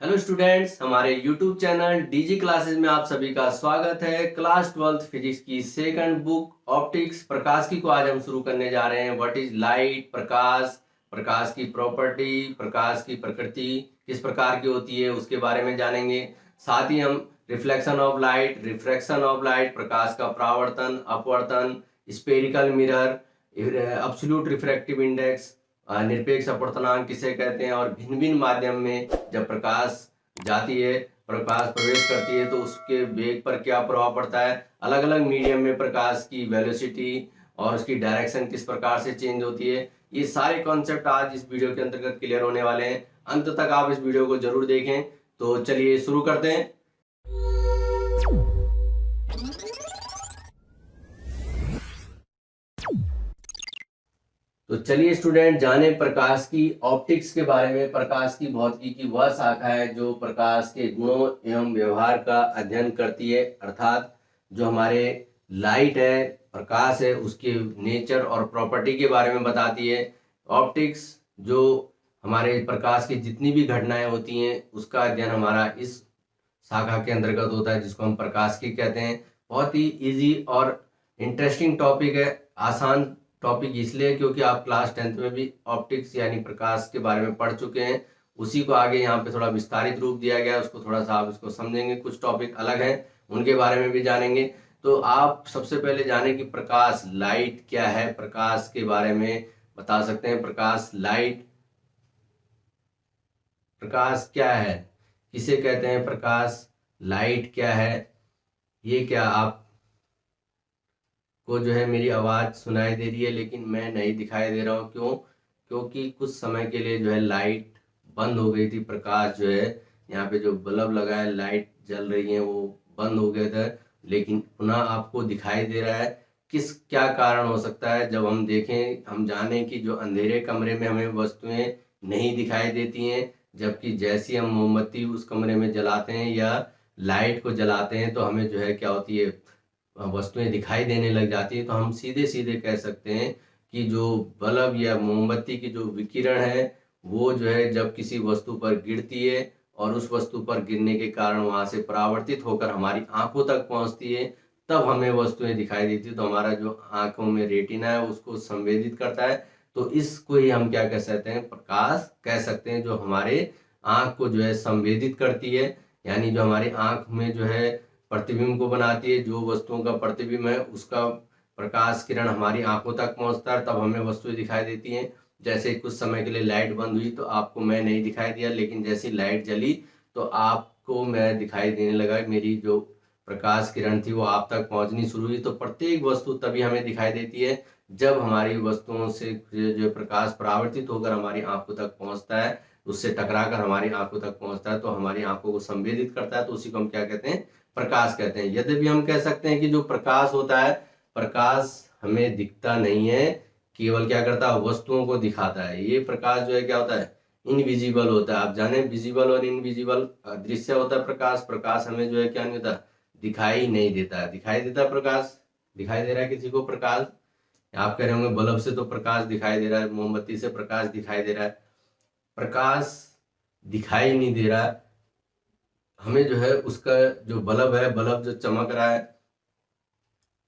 Hello students, हमारे YouTube channel DG classes में आप सभी का स्वागत है। क्लास 12th फिजिक्स की सेकंड बुक ऑप्टिक्स प्रकाश की को आज हम शुरू करने जा रहे हैं। व्हाट इज लाइट, प्रकाश, प्रकाश की प्रॉपर्टी, प्रकाश की प्रकृति किस प्रकार की होती है उसके बारे में जानेंगे। साथ ही हम reflection of light, refraction of light, प्रकाश का परावर्तन, अपवर्तन, spherical mirror, absolute refractive index, निरपेक्ष अपवर्तनांक किसे कहते हैं, और भिन्न भिन्न माध्यम में जब प्रकाश जाती है, प्रकाश प्रवेश करती है तो उसके वेग पर क्या प्रभाव पड़ता है। अलग अलग मीडियम में प्रकाश की वेलोसिटी और उसकी डायरेक्शन किस प्रकार से चेंज होती है, ये सारे कॉन्सेप्ट आज इस वीडियो के अंतर्गत क्लियर होने वाले हैं। अंत तक आप इस वीडियो को जरूर देखें। तो चलिए शुरू करते हैं। तो चलिए स्टूडेंट जाने प्रकाश की ऑप्टिक्स के बारे में। प्रकाश की भौतिकी की वह शाखा है जो प्रकाश के गुणों एवं व्यवहार का अध्ययन करती है, अर्थात जो हमारे लाइट है, प्रकाश है, उसके नेचर और प्रॉपर्टी के बारे में बताती है। ऑप्टिक्स जो हमारे प्रकाश की जितनी भी घटनाएं होती हैं उसका अध्ययन हमारा इस शाखा के अंतर्गत होता है, जिसको हम प्रकाश की कहते हैं। बहुत ही इजी और इंटरेस्टिंग टॉपिक है। आसान टॉपिक इसलिए क्योंकि आप क्लास 10th में भी ऑप्टिक्स यानी प्रकाश के बारे में पढ़ चुके हैं। उसी को आगे यहाँ पे थोड़ा विस्तारित रूप दिया गया है, उसको थोड़ा सा आप इसको समझेंगे। कुछ टॉपिक अलग हैं उनके बारे में भी जानेंगे। तो आप सबसे पहले जाने कि प्रकाश लाइट क्या है, प्रकाश के बारे में बता सकते हैं। प्रकाश लाइट, प्रकाश क्या है, किसे कहते हैं, प्रकाश लाइट क्या है। ये क्या आप को जो है मेरी आवाज़ सुनाई दे रही है लेकिन मैं नहीं दिखाई दे रहा हूँ, क्यों? क्योंकि कुछ समय के लिए जो है लाइट बंद हो गई थी। प्रकाश जो है यहाँ पे जो बल्ब लगा है, लाइट जल रही है, वो बंद हो गया था, लेकिन पुनः आपको दिखाई दे रहा है। किस क्या कारण हो सकता है? जब हम देखें, हम जाने कि जो अंधेरे कमरे में हमें वस्तुएं नहीं दिखाई देती हैं, जबकि जैसी हम मोमबत्ती उस कमरे में जलाते हैं या लाइट को जलाते हैं तो हमें जो है क्या होती है, वस्तुएं दिखाई देने लग जाती है। तो हम सीधे सीधे कह सकते हैं कि जो बल्ब या मोमबत्ती की जो विकिरण है वो जो है जब किसी वस्तु पर गिरती है और उस वस्तु पर गिरने के कारण वहां से परावर्तित होकर हमारी आंखों तक पहुंचती है, तब हमें वस्तुएं दिखाई देती है। तो हमारा जो आंखों में रेटिना है उसको संवेदित करता है। तो इसको ही हम क्या कह सकते हैं, प्रकाश कह सकते हैं, जो हमारे आंख को जो है संवेदित करती है। यानी जो हमारी आंख में जो है प्रतिबिंब को बनाती है, जो वस्तुओं का प्रतिबिंब है उसका प्रकाश किरण हमारी आंखों तक पहुंचता है, तब हमें वस्तुएं दिखाई देती हैं। जैसे कुछ समय के लिए लाइट बंद हुई तो आपको मैं नहीं दिखाई दिया, लेकिन जैसी लाइट जली तो आपको मैं दिखाई देने लगा। मेरी जो प्रकाश किरण थी वो आप तक पहुंचनी शुरू हुई। तो प्रत्येक वस्तु तभी हमें दिखाई देती है जब हमारी वस्तुओं से जो प्रकाश परावर्तित होकर हमारी आंखों तक पहुंचता है, उससे टकराकर हमारी आंखों तक पहुंचता है, तो हमारी आंखों को संवेदित करता है। तो उसी को हम क्या कहते हैं, प्रकाश कहते हैं। यद्यपि हम कह सकते हैं कि जो प्रकाश होता है, प्रकाश हमें दिखता नहीं है, केवल क्या करता है, वस्तुओं को दिखाता है। ये प्रकाश जो है क्या होता है, इनविजिबल होता है। आप जाने विजिबल और इनविजिबल दृश्य होता है प्रकाश। प्रकाश हमें जो है क्या नहीं होता, दिखाई नहीं देता। दिखाई देता प्रकाश, दिखाई दे रहा है किसी को प्रकाश? आप कह रहे होंगे बल्ब से तो प्रकाश दिखाई दे रहा है, मोमबत्ती से प्रकाश दिखाई दे रहा है। प्रकाश दिखाई नहीं दे रहा है हमें, जो है उसका जो बल्ब है, बल्ब जो चमक रहा है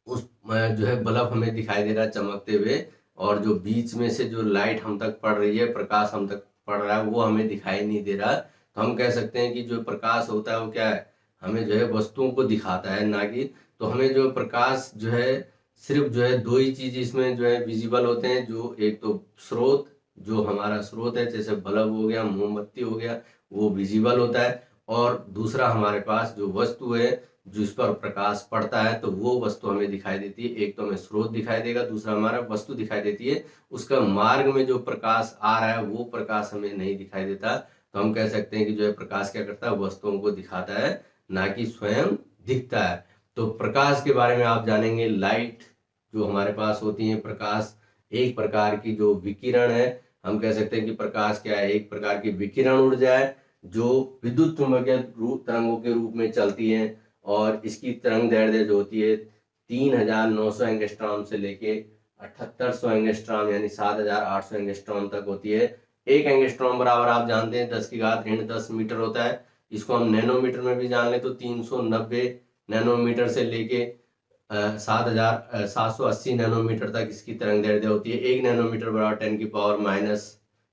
उस जो है बल्ब हमें दिखाई दे रहा है चमकते हुए, और जो बीच में से जो लाइट हम तक पड़ रही है, प्रकाश हम तक पड़ रहा है, वो हमें दिखाई नहीं दे रहा। तो हम कह सकते हैं कि जो प्रकाश होता है वो क्या है, हमें जो है वस्तुओं को दिखाता है, ना कि। तो हमें जो प्रकाश जो है सिर्फ जो है दो ही चीज इसमें जो है विजिबल होते हैं। जो एक तो स्रोत, जो हमारा स्रोत है जैसे बल्ब हो गया, मोमबत्ती हो गया, वो विजिबल होता है। और दूसरा हमारे पास जो वस्तु है जिस पर प्रकाश पड़ता है तो वो वस्तु हमें दिखाई देती है। एक तो हमें स्रोत दिखाई देगा, दूसरा हमारा वस्तु दिखाई देती है। उसका मार्ग में जो प्रकाश आ रहा है वो प्रकाश हमें नहीं दिखाई देता। तो हम कह सकते हैं कि जो है प्रकाश क्या करता है, वस्तुओं को दिखाता है, ना कि स्वयं दिखता है। तो प्रकाश के बारे में आप जानेंगे। लाइट जो हमारे पास होती है, प्रकाश एक प्रकार की जो विकिरण है। हम कह सकते हैं कि प्रकाश क्या है, एक प्रकार की विकिरण ऊर्जा है जो विद्युत चुम्बकीय तरंगों के रूप में चलती है। और इसकी तरंग दैर्ध्य जो होती है 3900 एंगस्ट्रॉम से लेके 7800 एंगस्ट्रॉम यानी 7800 एंगस्ट्रॉम तक होती है। 1 एंगस्ट्रॉम बराबर आप जानते हैं 10⁻10 मीटर होता है। इसको हम नैनोमीटर में भी जान लें तो 390 नैनोमीटर से लेके 7,780 नैनोमीटर तक इसकी तरंग दैर्ध्य होती है। 1 नैनोमीटर बराबर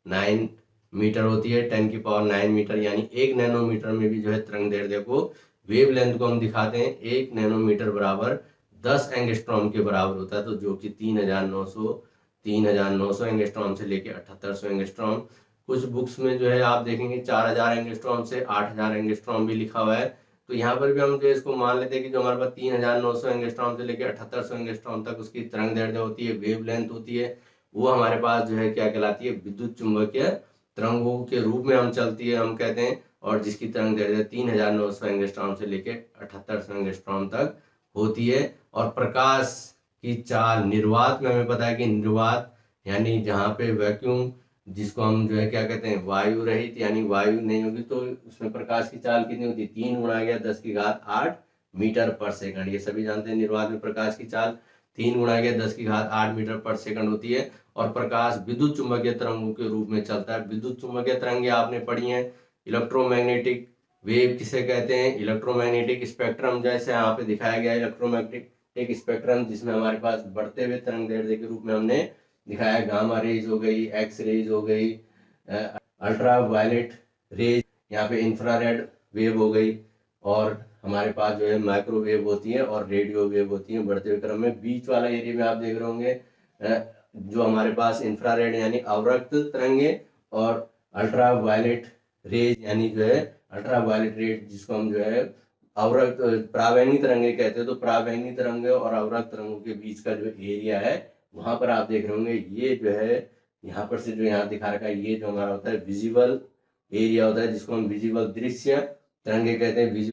10⁻⁹ मीटर होती है। 10⁻⁹ मीटर यानी 1 नैनोमीटर में भी जो है तरंग दैर्ध्य को, वेव लेंथ को हम दिखाते हैं 1 नैनोमीटर बराबर 10 एंगस्ट्रॉम के बराबर होता है, तो जो कि 3,900 एंगस्ट्रॉम से लेके 7,800 एंगस्ट्रॉम। कुछ बुक्स में जो है आप देखेंगे 4,000 एंगस्ट्रॉम से 8,000 एंगस्ट्रॉम भी लिखा हुआ है। तो यहाँ पर भी हम जो इसको मान लेते हैं कि जो हमारे पास 3,900 एंगस्ट्रॉम से लेकर 7,800 एंगस्ट्रॉम तक उसकी तरंग दैर्ध्य होती है, वेव लेंथ होती है, वो हमारे पास जो है क्या कहलाती है, विद्युत चुंबकीय तरंगों के रूप में हम चलती है, हम कहते हैं। और जिसकी तरंग दैर्ध्य 3,900 एंगस्ट्रॉम से लेकर 7,800 एंगस्ट्रॉम तक होती है। और प्रकाश की चाल निर्वात में हमें पता है कि निर्वात यानी जहाँ पे वैक्यूम, जिसको हम जो है क्या कहते हैं, वायु रहित, यानी वायु नहीं होगी, तो उसमें प्रकाश की चाल कितनी होती है, 3 × 10⁸ मीटर पर सेकंड। ये सभी जानते हैं निर्वात में प्रकाश की चाल 3 × 10⁸ मीटर पर सेकंड होती है। और प्रकाश विद्युत चुंबकीय तरंगों के रूप में चलता है। विद्युत चुंबकीय तरंगे आपने पढ़ी हैं। इलेक्ट्रोमैग्नेटिक वेव किसे कहते हैं, इलेक्ट्रोमैग्नेटिक स्पेक्ट्रम, जैसे यहाँ पे दिखाया गया है इलेक्ट्रोमैग्नेटिक स्पेक्ट्रम, जिसमें हमारे पास बढ़ते हुए तरंग दैर्ध्य के रूप में हमने दिखाया है। गामा रेज हो गई, एक्स रेज हो गई, अल्ट्रा वायलेट रेज, यहाँ पे इंफ्रारेड वेव हो गई, और हमारे पास जो है माइक्रोवेव होती है और रेडियो वेव होती है बढ़ते हुए क्रम में। बीच वाला एरिया में आप देख रहे होंगे जो हमारे पास इंफ्रारेड यानी अवरक्त तरंगे, और अल्ट्रा वायलेट रेज यानी जो है अल्ट्रा वायलेट रेज, जिसको हम जो है अवरक्त पराबैंगनी तरंगे कहते हैं। तो पराबैंगनी तरंगे और अवरक्त तरंगों के बीच का जो एरिया है, वहां पर आप देख रहे होंगे ये जो है यहाँ पर से जो यहाँ दिखा रखा है, ये जो हमारा होता है विजिबल एरिया होता है, जिसको हम विजिबल दृश्य तरंगे कहते हैं।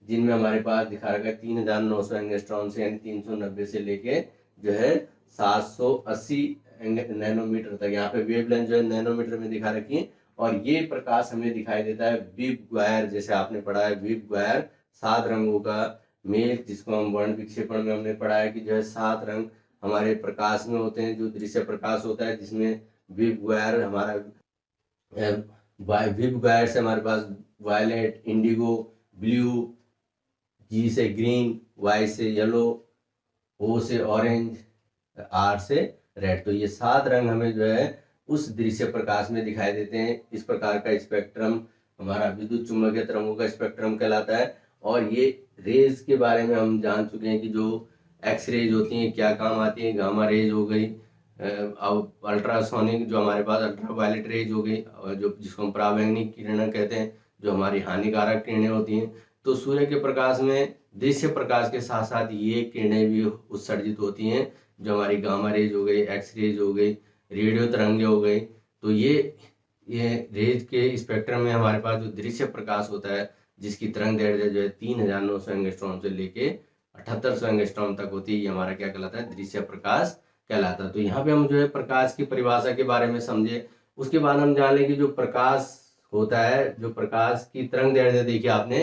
जिनमें हमारे पास दिखा रखा है 3,900 एंगस्ट्रॉम से यानी 390 से लेके जो है 780 नैनोमीटर तक। यहाँ पे वेवलेंथ जो है नैनोमीटर में दिखा रखी है। और ये प्रकाश हमें दिखाई देता है विब ग्वायर, जैसे आपने पढ़ा है विब ग्वायर 7 रंगों का मेल, जिसको हम वर्ण विक्षेपण में हमने पढ़ा है कि जो है 7 रंग हमारे प्रकाश में होते हैं, जो दृश्य प्रकाश होता है, जिसमें विब ग्वायर हमारा विब ग्वायर से हमारे पास वायलेट, इंडिगो, ब्लू, जी से ग्रीन, वाई से येलो, ओ से ऑरेंज, आर से रेड। तो ये 7 रंग हमें जो है उस दृश्य प्रकाश में दिखाई देते हैं। इस प्रकार का स्पेक्ट्रम हमारा विद्युत चुंबकीय तरंगों का स्पेक्ट्रम कहलाता है। और ये रेज के बारे में हम जान चुके हैं कि जो एक्स रेज होती हैं क्या काम आती है, गामा रेज हो गई, अल्ट्रासोनिक जो हमारे पास अल्ट्रा वायलेट रेज हो गई, जो जिसको हम पराबैंगनी किरणें कहते हैं, जो हमारी हानिकारक किरणें होती हैं। तो सूर्य के प्रकाश में दृश्य प्रकाश के साथ साथ ये किरणें भी उत्सर्जित होती हैं, जो हमारी गामा रेज हो गई, एक्स रेज हो गई, रेडियो तरंगे हो गई। तो ये रेज के स्पेक्ट्रम में हमारे पास जो दृश्य प्रकाश होता है, जिसकी तरंग दैर्ध्य जो है 3,900 एंगस्ट्रॉम से लेके 7,800 एंगस्ट्रॉम तक होती है, ये हमारा क्या कहलाता है, दृश्य प्रकाश कहलाता है। तो यहाँ पे हम जो है प्रकाश की परिभाषा के बारे में समझे। उसके बाद हम जान लें कि जो प्रकाश होता है, जो प्रकाश की तरंग दैर्ध्य देखिए आपने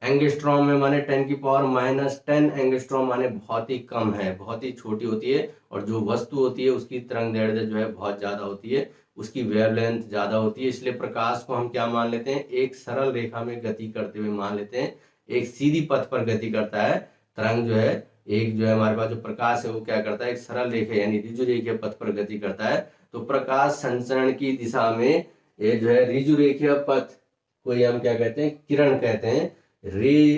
एंगस्ट्रॉम में माने 10⁻⁻10 एंगस्ट्रॉम माने बहुत ही कम है, बहुत ही छोटी होती है। और जो वस्तु होती है उसकी तरंग दैर्ध्य जो है बहुत ज्यादा होती है, उसकी वेवलेंथ ज्यादा होती है। इसलिए प्रकाश को हम क्या मान लेते हैं, एक सरल रेखा में गति करते हुए मान लेते हैं, एक सीधी पथ पर गति करता है तरंग जो है। एक जो है हमारे पास जो प्रकाश है वो क्या करता है, एक सरल रेखा यानी ऋजु रेखीय पथ पर गति करता है। तो प्रकाश संचरण की दिशा में ये जो है ऋजु रेखीय पथ को हम क्या कहते हैं, किरण कहते हैं। रे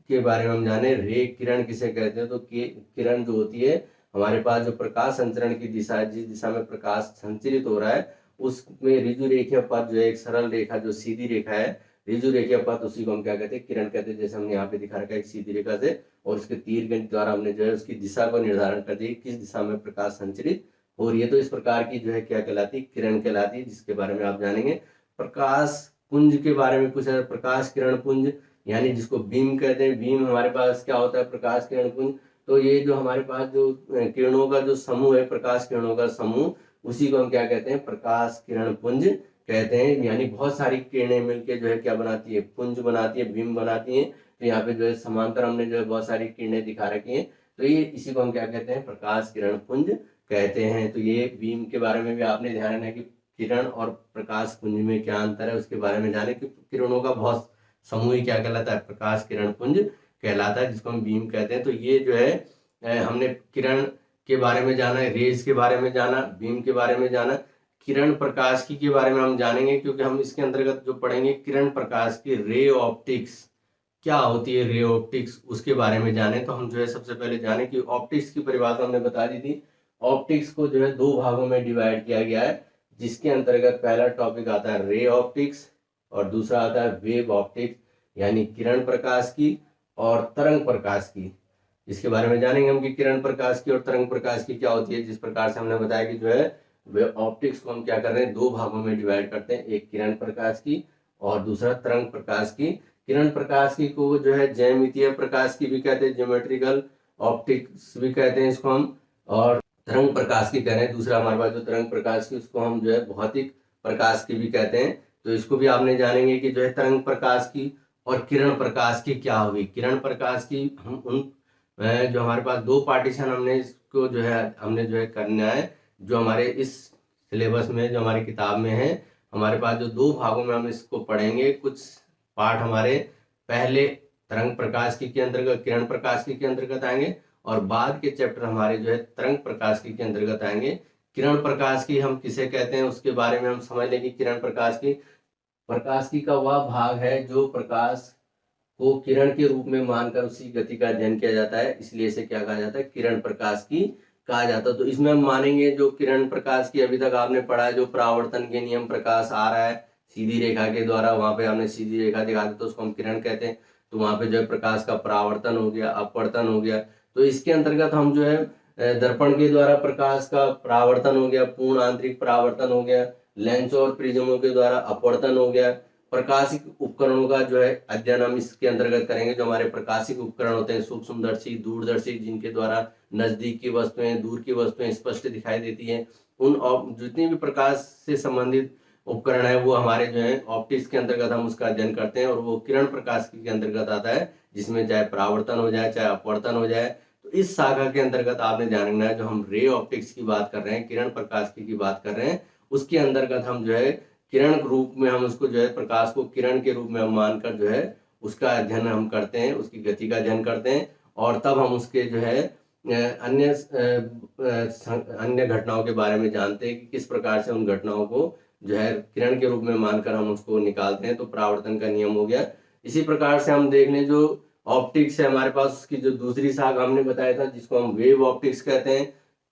के बारे में हम जाने, रे किरण किसे कहते हैं, तो किरण जो होती है हमारे पास जो प्रकाश संचरण की दिशा है, जिस दिशा में प्रकाश संचरित हो रहा है, उसमें ऋजु रेखीय पथ जो है एक सरल रेखा जो सीधी रेखा है, ऋजु रेखीय पथ, उसी को हम क्या कहते हैं, किरण कहते हैं। जैसे हमने यहाँ पे दिखा रखा है एक सीधी रेखा से, और उसके तीर गणित द्वारा हमने जो है उसकी दिशा को निर्धारण कर दिया, किस दिशा में प्रकाश संचरित हो रही है। तो इस प्रकार की जो है क्या कहलाती है, किरण कहलाती है, जिसके बारे में आप जानेंगे। प्रकाश पुंज के बारे में कुछ है, प्रकाश किरण पुंज यानी जिसको बीम कहते हैं। बीम हमारे पास क्या होता है, प्रकाश किरण पुंज। तो ये जो हमारे पास जो किरणों का जो समूह है, प्रकाश किरणों का समूह, उसी को हम क्या कहते हैं, प्रकाश किरण पुंज कहते हैं। यानी बहुत सारी किरणें मिलकर जो है क्या बनाती है, पुंज बनाती है, बीम बनाती है। तो यहाँ पे जो है समांतर हमने जो है बहुत सारी किरणें दिखा रखी हैं, तो ये इसी को हम क्या कहते हैं, प्रकाश किरण पुंज कहते हैं। तो ये बीम के बारे में भी आपने ध्यान रखना है कि किरण और प्रकाश पुंज में क्या अंतर है उसके बारे में जाने कि किरणों का बहुत समूह ही क्या कहलाता है, प्रकाश किरण पुंज कहलाता है, जिसको हम बीम कहते हैं। तो ये जो है हमने किरण के बारे में जाना, रेज के बारे में जाना, बीम के बारे में जाना। किरण प्रकाश की के बारे में हम जानेंगे क्योंकि हम इसके अंतर्गत जो पढ़ेंगे किरण प्रकाश की रे ऑप्टिक्स क्या होती है, रे ऑप्टिक्स उसके बारे में जाने। तो हम जो है सबसे पहले जाने कि ऑप्टिक्स की परिभाषा हमने बता दी थी। ऑप्टिक्स को जो है दो भागों में डिवाइड किया गया है, जिसके अंतर्गत पहला टॉपिक आता है रे ऑप्टिक्स और दूसरा आता है वेव ऑप्टिक्स, यानी किरण प्रकाश की और तरंग प्रकाश की। इसके बारे में जानेंगे हम कि किरण प्रकाश की और तरंग प्रकाश की क्या होती है। जिस प्रकार से हमने बताया कि जो है वे ऑप्टिक्स को हम क्या कर रहे हैं, दो भागों में डिवाइड करते हैं, एक किरण प्रकाश की और दूसरा तरंग प्रकाश की। किरण प्रकाश की को जो है ज्यामितीय प्रकाश की भी कहते हैं, ज्योमेट्रिकल ऑप्टिक्स भी कहते हैं इसको हम, और तरंग प्रकाश की कह रहे हैं। दूसरा हमारे पास जो तरंग प्रकाश की उसको हम जो है भौतिक प्रकाश की भी कहते हैं। तो इसको भी आपने जानेंगे कि जो है तरंग प्रकाश की और किरण प्रकाश की क्या होगी। किरण प्रकाश की हम उन जो हमारे पास दो पार्टीशन हमने इसको जो है करना है, जो हमारे इस सिलेबस में जो हमारी किताब में है, हमारे पास जो दो भागों में हम इसको पढ़ेंगे। कुछ पार्ट हमारे पहले तरंग प्रकाश की के अंतर्गत, किरण प्रकाश की के अंतर्गत आएंगे और बाद के चैप्टर हमारे जो है तरंग प्रकाश की के अंतर्गत आएंगे। किरण प्रकाश की हम किसे कहते हैं उसके बारे में हम समझ लेंगे। किरण प्रकाश की का वह भाग है जो प्रकाश को किरण के रूप में मानकर उसी गति का अध्ययन किया जाता है, इसलिए इसे क्या कहा जाता है, किरण प्रकाश की कहा जाता है। तो इसमें हम मानेंगे जो किरण प्रकाश की अभी तक आपने पढ़ा है, जो परावर्तन के नियम प्रकाश आ रहा है सीधी रेखा के द्वारा, वहां पे हमने सीधी रेखा दिखा दी तो उसको हम किरण कहते हैं। तो वहां पे जो है प्रकाश का परावर्तन हो गया, अपवर्तन हो गया। तो इसके अंतर्गत हम जो है दर्पण के द्वारा प्रकाश का परावर्तन हो गया, पूर्ण आंतरिक परावर्तन हो गया, लेंस और प्रिज्मों के द्वारा अपवर्तन हो गया। प्रकाशिक उपकरणों का जो है अध्ययन हम इसके अंतर्गत करेंगे। जो हमारे प्रकाशिक उपकरण होते हैं, सूक्ष्मदर्शी, दूरदर्शी, जिनके द्वारा नजदीक की वस्तुएं, दूर की वस्तुएं स्पष्ट दिखाई देती हैं, उन जितनी भी प्रकाश से संबंधित उपकरण है वो हमारे जो है ऑप्टिक्स के अंतर्गत हम उसका अध्ययन करते हैं, और वो किरण प्रकाश के अंतर्गत आता है, जिसमें चाहे परावर्तन हो जाए चाहे अपवर्तन हो जाए। तो इस शाखा के अंतर्गत आपने जानना है, जो हम रे ऑप्टिक्स की बात कर रहे हैं, किरण प्रकाश की बात कर रहे हैं, उसके अंतर्गत हम जो है किरण रूप में हम उसको जो है प्रकाश को किरण के रूप में हम मानकर जो है उसका अध्ययन हम करते हैं, उसकी गति का अध्ययन करते हैं, और तब हम उसके जो है अन्य घटनाओं के बारे में जानते हैं कि किस प्रकार से उन घटनाओं को जो है किरण के रूप में मानकर हम उसको निकालते हैं। तो परावर्तन का नियम हो गया। इसी प्रकार से हम देख लें जो ऑप्टिक्स है हमारे पास, उसकी जो दूसरी शाखा हमने बताया था जिसको हम वेव ऑप्टिक्स कहते हैं,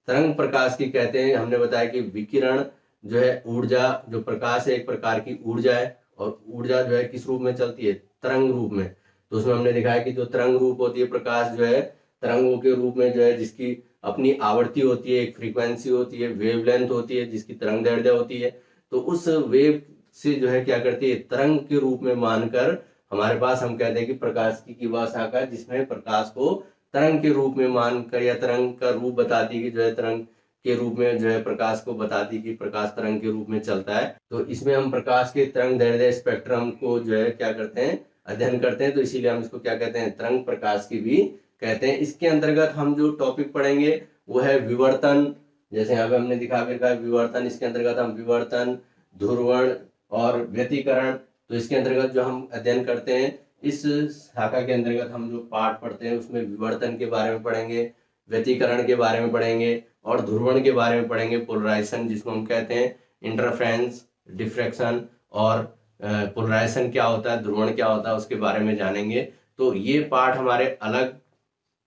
तरंग प्रकाश की कहते हैं। हमने बताया कि विकिरण जो है ऊर्जा, जो प्रकाश है एक प्रकार की ऊर्जा है, और ऊर्जा जो है किस रूप में चलती है, तरंग रूप में। तो उसमें हमने दिखाया कि जो तरंग रूप होती है प्रकाश जो है तरंगों के रूप में जो है, जिसकी अपनी आवृत्ति होती है, एक फ्रीक्वेंसी होती है, वेवलेंथ होती है, जिसकी तरंग दैर्ध्य होती है। तो उस वेव से जो है क्या करती है, तरंग के रूप में मानकर हमारे पास हम कहते हैं कि प्रकाश की वह शाखा जिसमें प्रकाश को तरंग के रूप में मानकर या तरंग का रूप बताती है कि जो है तरंग के रूप में जो है प्रकाश को बताती कि प्रकाश तरंग के रूप में चलता है। तो इसमें हम प्रकाश के तरंग दैर्ध्य स्पेक्ट्रम को जो है क्या करते हैं, अध्ययन करते हैं। तो इसीलिए हम इसको क्या कहते हैं, तरंग प्रकाश की भी कहते हैं। इसके अंतर्गत हम जो टॉपिक पढ़ेंगे वो है विवर्तन। जैसे यहाँ पे हमने दिखा विवर्तन, इसके अंतर्गत हम विवर्तन, ध्रुवण और व्यतिकरण, तो इसके अंतर्गत जो हम अध्ययन करते हैं, इस शाखा के अंतर्गत हम जो पाठ पढ़ते हैं उसमें विवर्तन के बारे में पढ़ेंगे, व्यतिकरण के बारे में पढ़ेंगे और ध्रुवण के बारे में पढ़ेंगे, पोलराइजेशन जिसको हम कहते हैं, इंटरफ्रेंस, डिफ्रैक्शन और पोलराइजेशन क्या होता है, ध्रुवण क्या होता है, उसके बारे में जानेंगे। तो ये पाठ हमारे अलग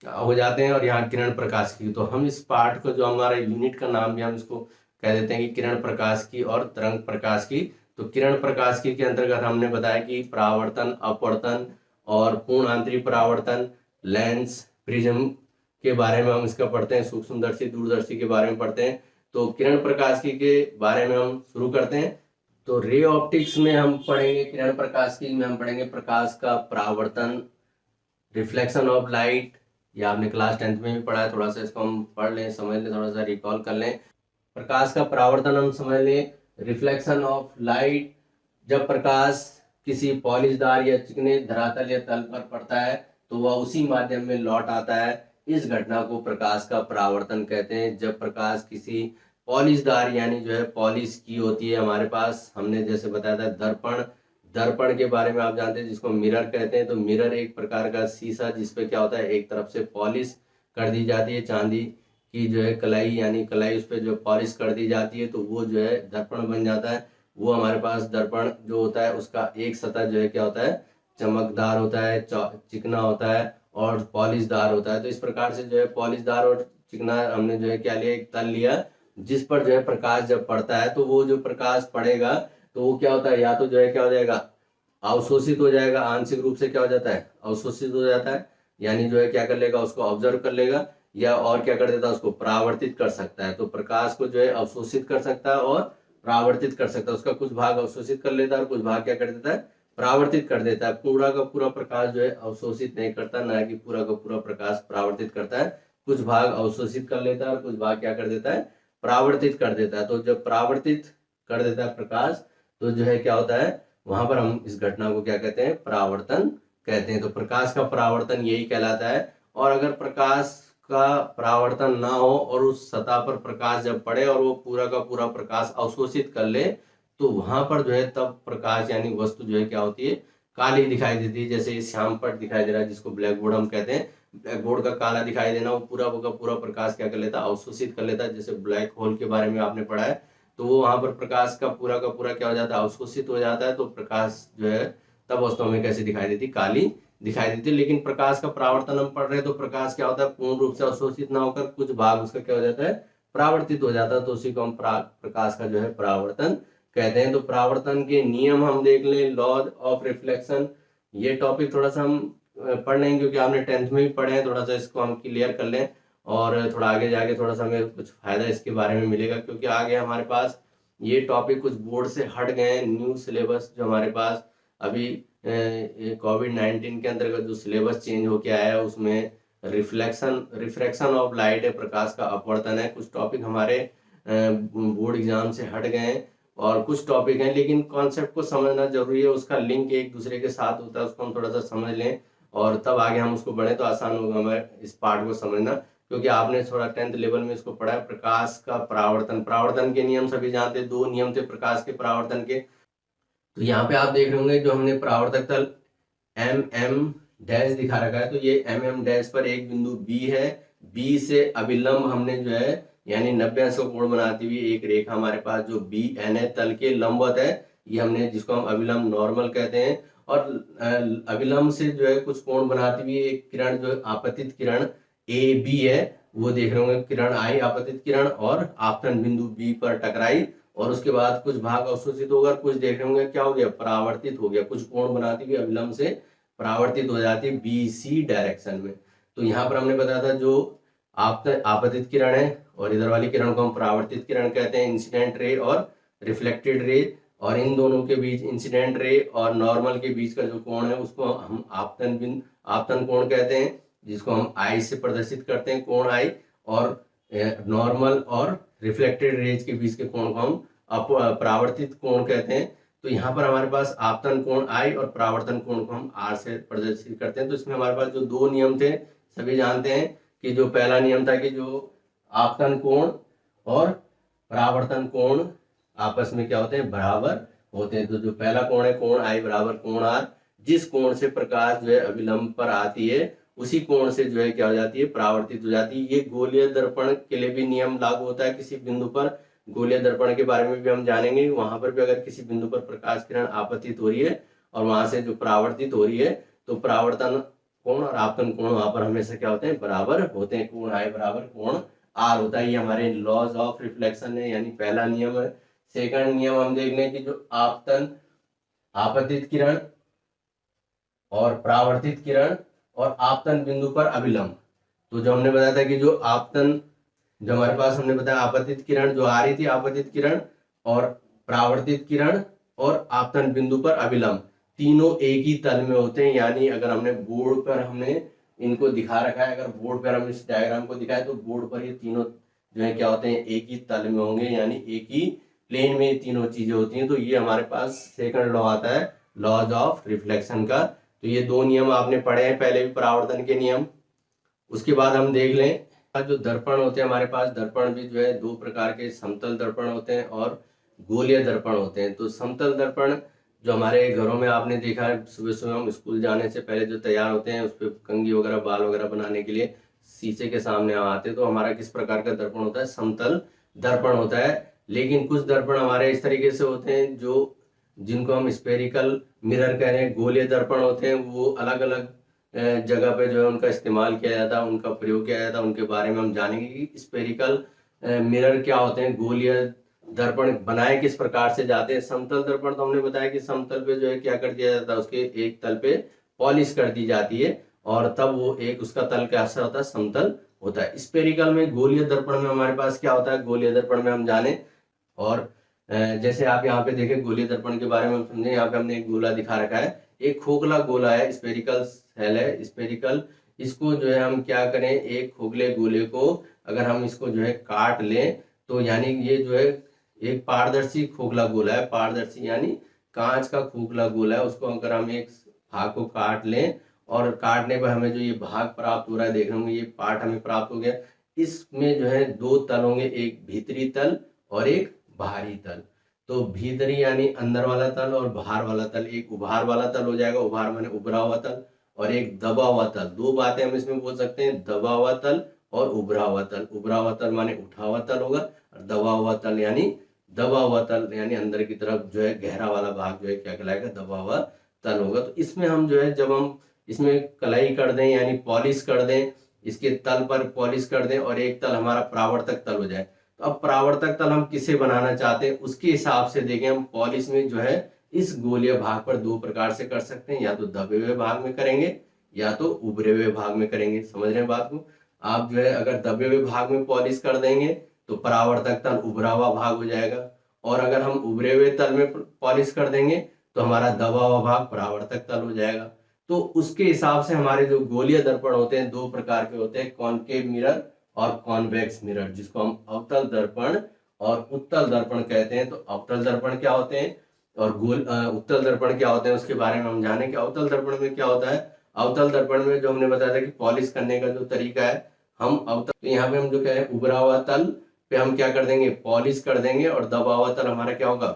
हो जाते हैं, और यहाँ किरण प्रकाश की, तो हम इस पाठ को जो हमारा यूनिट का नाम भी हम इसको कह देते हैं कि किरण प्रकाश की और तरंग प्रकाश की। तो किरण प्रकाश की के अंतर्गत हमने बताया कि परावर्तन, अपवर्तन और पूर्ण आंतरिक परावर्तन, लेंस, प्रिज्म के बारे में हम इसका पढ़ते हैं, सूक्ष्मदर्शी, दूरदर्शी के बारे में पढ़ते हैं। तो किरण प्रकाश की के बारे में हम शुरू करते हैं। तो रे ऑप्टिक्स में हम पढ़ेंगे, किरण प्रकाश की में हम पढ़ेंगे प्रकाश का परावर्तन, रिफ्लेक्शन ऑफ लाइट। ये आपने क्लास 10th में भी पढ़ा है, थोड़ा सा इसको हम पढ़ लें, समझ लें, थोड़ा सा रिकॉल कर लें। प्रकाश का परावर्तन हम समझ लें, रिफ्लेक्शन ऑफ लाइट, जब प्रकाश किसी पॉलिशदार या चिकने धरातल या तल पर पड़ता है तो वह उसी माध्यम में लौट आता है। इस घटना को प्रकाश का परावर्तन कहते हैं। जब प्रकाश किसी पॉलिशदार यानी जो है पॉलिश की होती है हमारे पास। हमने जैसे बताया था दर्पण, दर्पण के बारे में आप जानते हैं जिसको मिरर कहते हैं। तो मिरर एक प्रकार का शीशा जिसपे क्या होता है एक तरफ से पॉलिश कर दी जाती है, चांदी की जो है कलाई यानी कलाई उस पर जो पॉलिश कर दी जाती है तो वो जो है दर्पण बन जाता है। वो हमारे पास दर्पण जो होता है उसका एक सतह जो है क्या होता है चमकदार होता है, चिकना होता है और पॉलिशदार होता है। तो इस प्रकार से जो है पॉलिशदार और चिकना हमने जो है क्या लिया, एक तल लिया जिस पर जो है प्रकाश जब पड़ता है तो वो जो प्रकाश पड़ेगा तो वो क्या होता है या तो जो है क्या हो जाएगा अवशोषित हो जाएगा, आंशिक रूप से क्या हो जाता है अवशोषित हो जाता है, यानी जो है क्या कर लेगा उसको ऑब्जर्व कर लेगा, या और क्या कर देता है उसको परावर्तित कर सकता है। तो प्रकाश को जो है अवशोषित कर सकता है और परावर्तित कर सकता है। उसका कुछ भाग अवशोषित कर लेता है और कुछ भाग क्या कर देता है परावर्तित कर देता है। पूरा का पूरा प्रकाश जो है अवशोषित नहीं करता, ना कि पूरा का पूरा प्रकाश परावर्तित करता है। कुछ भाग अवशोषित कर लेता है और कुछ भाग क्या कर देता है परावर्तित कर देता है। तो जब परावर्तित कर देता है प्रकाश तो जो है क्या होता है वहां पर हम इस घटना को क्या कहते हैं परावर्तन कहते हैं। तो प्रकाश का परावर्तन यही कहलाता है। और अगर प्रकाश का परावर्तन ना हो और उस सतह पर प्रकाश जब पड़े और वो पूरा का पूरा प्रकाश अवशोषित कर ले तो वहां पर जो है तब प्रकाश यानी वस्तु जो है क्या होती है काली दिखाई देती है। जैसे ये श्यामपट दिखाई दे रहा है जिसको ब्लैक बोर्ड हम कहते हैं, ब्लैक बोर्ड का काला दिखाई देना वो पूरा का पूरा प्रकाश क्या कर लेता है अवशोषित कर लेता है। जैसे ब्लैक होल के बारे में आपने पढ़ा है तो वो वहां पर प्रकाश का पूरा क्या हो जाता है अवशोषित हो जाता है। तो प्रकाश जो है तब वस्तु हमें कैसे दिखाई देती काली दिखाई देती है। लेकिन प्रकाश का परावर्तन हम पढ़ रहे हैं तो प्रकाश क्या होता है पूर्ण रूप से अवशोषित ना होकर कुछ भाग उसका क्या हो जाता है परावर्तित हो जाता है। तो उसी को हम प्रकाश का जो है परावर्तन कहते हैं। तो परावर्तन के नियम हम देख लें, लॉज ऑफ रिफ्लेक्शन। ये टॉपिक थोड़ा सा हम पढ़ लेंगे क्योंकि आपने 10th में भी पढ़े हैं, थोड़ा सा इसको हम क्लियर कर लें और थोड़ा आगे जाके थोड़ा सा हमें कुछ फायदा इसके बारे में मिलेगा। क्योंकि आगे हमारे पास ये टॉपिक कुछ बोर्ड से हट गए हैं। न्यू सिलेबस जो हमारे पास अभी कोविड-19 के अंतर्गत जो सिलेबस चेंज होके आया है उसमें रिफ्रैक्शन ऑफ लाइट है, प्रकाश का अपवर्तन है। कुछ टॉपिक हमारे बोर्ड एग्जाम से हट गए हैं और कुछ टॉपिक हैं, लेकिन कॉन्सेप्ट को समझना जरूरी है। उसका लिंक एक दूसरे के साथ होता है, उसको हम थोड़ा सा समझ लें और तब आगे हम उसको बढ़े तो आसान होगा हमें इस पार्ट को समझना। क्योंकि आपने थोड़ा 10th लेवल में इसको पढ़ा है। प्रकाश का परावर्तन, परावर्तन के नियम सभी जानते हैं, 2 नियम थे प्रकाश के परावर्तन के। तो यहाँ पे आप देख रहे होंगे जो हमने परावर्तक तल MM डैश दिखा रखा है। तो ये MM डैश पर एक बिंदु B है, B से अभिलंब हमने जो है यानी 90 अंश का कोण बनाती हुई एक रेखा हमारे पास जो BN है तल के लंबवत है, ये हमने जिसको हम अभिलंब नॉर्मल कहते हैं। और अभिलंब से जो है कुछ कोण बनाती हुई एक किरण जो आपतित किरण AB है वो देख रहे होंगे, किरण आई आपतित किरण और आपतन बिंदु B पर टकराई और उसके बाद कुछ भाग अवशोषित होकर कुछ देख रहे होंगे क्या हो गया परावर्तित हो गया, कुछ कोण बनाती हुई अभिलंब से परावर्तित हो जाती है BC डायरेक्शन में। तो यहाँ पर हमने बताया था जो आपतित किरण है और इधर वाली किरण को हम परावर्तित किरण कहते हैं, इंसिडेंट रे और रिफ्लेक्टेड रे। और इन दोनों के बीच इंसिडेंट रे और नॉर्मल के बीच का जो कोण है उसको हम आपतन कोण कहते हैं, जिसको हम आई से प्रदर्शित करते हैं कोण आई। और नॉर्मल और रिफ्लेक्टेड रेज के बीच के कोण को हम परावर्तित कोण कहते हैं। तो यहाँ पर हमारे पास आपतन कोण आई और परावर्तन कोण को हम R से प्रदर्शित करते हैं। तो इसमें हमारे पास जो 2 नियम थे सभी जानते हैं कि जो पहला नियम था कि जो आपतन कोण और परावर्तन कोण आपस में क्या होते हैं बराबर होते हैं। तो जो पहला कोण है कोण I बराबर कोण R, जिस कोण से प्रकाश जो है अभिलंब पर आती है उसी कोण से जो है क्या हो जाती है परावर्तित हो जाती है। ये गोलीय दर्पण के लिए भी नियम लागू होता है। किसी बिंदु पर गोलीय दर्पण के बारे में भी हम जानेंगे, वहां पर भी अगर किसी बिंदु पर प्रकाश किरण आपतित हो रही है और वहां से जो परावर्तित हो रही है तो परावर्तन कोण और आपतन कोण वहां पर हमेशा क्या होते हैं बराबर होते हैं, कोण I बराबर कोण R होता है। ये हमारे लॉज ऑफ रिफ्लेक्शन है यानी पहला नियम है। सेकंड नियम हम देख लें कि जो आपतित किरण और परावर्तित किरण और आपतन बिंदु पर अभिलंब। तो जो हमने बताया था कि जो आपतन जो हमारे पास हमने बताया आपतित किरण जो आ रही थी आपतित किरण और परावर्तित किरण और आपतन बिंदु पर अभिलंब तीनों एक ही तल में होते हैं। यानी अगर हमने बोर्ड पर हमने इनको दिखा रखा है, अगर बोर्ड पर हम इस डायग्राम को दिखाए तो बोर्ड पर ये तीनों जो है क्या होते हैं एक ही तल में होंगे, यानी एक ही प्लेन में ये तीनों चीजें होती हैं। तो ये हमारे पास सेकंड लॉ आता है लॉज ऑफ रिफ्लेक्शन का। तो ये 2 नियम आपने पढ़े हैं पहले भी, परावर्तन के नियम। उसके बाद हम देख लें जो दर्पण होते हैं हमारे पास, दर्पण भी जो है दो प्रकार के समतल दर्पण होते हैं और गोलीय दर्पण होते हैं। तो समतल दर्पण जो हमारे घरों में आपने देखा है, सुबह सुबह हम स्कूल जाने से पहले जो तैयार होते हैं, उस पर कंघी वगैरह बाल वगैरह बनाने के लिए शीशे के सामने हम आते हैं, तो हमारा किस प्रकार का दर्पण होता है, समतल दर्पण होता है। लेकिन कुछ दर्पण हमारे इस तरीके से होते हैं जो जिनको हम स्पेरिकल मिरर कह रहे हैं, गोलीय दर्पण होते हैं, वो अलग अलग जगह पे जो है उनका इस्तेमाल किया जाता है, उनका प्रयोग किया जाता है। उनके बारे में हम जानेंगे कि स्पेरिकल मिरर क्या होते हैं, गोलीय दर्पण बनाए किस प्रकार से जाते हैं। समतल दर्पण तो हमने बताया कि समतल पे जो है क्या कर दिया जाता है, उसके एक तल पे पॉलिश कर दी जाती है और तब वो एक उसका तल कैसा होता है, समतल होता है। स्पेरिकल में, गोलीय दर्पण में हमारे पास क्या होता है, गोलीय दर्पण में हम जाने और जैसे आप यहाँ पे देखें गोलीय दर्पण के बारे में हम समझें। यहाँ पे हमने एक गोला दिखा रखा है, एक खोखला गोला है, स्पेरिकल सेल है, स्पेरिकल। इसको जो है हम क्या करें, एक खोखले गोले को अगर हम इसको जो है काट लें, तो यानी ये जो है एक पारदर्शी खोखला गोला है, पारदर्शी यानी कांच का खोखला गोला है। उसको अगर हम एक भाग को काट लें और काटने पर हमें जो ये भाग प्राप्त हो रहा है, देख रहे होंगे ये पार्ट हमें प्राप्त हो गया। इसमें जो है दो तल होंगे, एक भीतरी तल और एक बाहरी तल। तो भीतरी यानी अंदर वाला तल और बाहर वाला तल, एक उभार वाला तल हो जाएगा, उभार माने उभरा हुआ तल, और एक दबा हुआ तल। दो बातें हम इसमें बोल सकते हैं, दबा हुआ तल और उभरा हुआ तल। उभरा हुआ तल माने उठा हुआ तल होगा, और दबा हुआ तल यानी दबा हुआ तल, यानी अंदर की तरफ जो है गहरा वाला भाग जो है क्या कहलाएगा, दबा हुआ तल होगा। तो इसमें हम जो है जब हम इसमें कलाई कर दें यानी पॉलिश कर दें, इसके तल पर पॉलिश कर दें और एक तल हमारा परावर्तक तल हो जाए, तो अब परावर्तक तल हम किसे बनाना चाहते हैं उसके हिसाब से देखें। हम पॉलिश में जो है इस गोलीय भाग पर दो प्रकार से कर सकते हैं, या तो दबे हुए भाग में करेंगे या तो उभरे हुए भाग में करेंगे। समझ रहे हैं बात को? आप जो है अगर दबे हुए भाग में पॉलिश कर देंगे तो परावर्तक तल उभरा हुआ भाग हो जाएगा, और अगर हम उभरे हुए तल में पॉलिश कर देंगे तो हमारा दबा हुआ भाग परावर्तक तल हो जाएगा। तो उसके हिसाब से हमारे जो गोलीय दर्पण होते हैं दो प्रकार के होते हैं, कॉनकेव मिरर और कॉन्वेक्स मिरर, जिसको हम अवतल दर्पण और उत्तल दर्पण कहते हैं। तो अवतल दर्पण क्या होते हैं और उत्तल दर्पण क्या होते हैं, उसके बारे में हम जाने कि अवतल दर्पण में क्या होता है। अवतल दर्पण में जो हमने बताया था कि पॉलिश करने का जो तरीका है, हम अवतल, तो यहाँ पे हम जो क्या है उभरा हुआ तल पे हम क्या कर देंगे, पॉलिश कर देंगे, और दबा हुआ तल हमारा क्या होगा,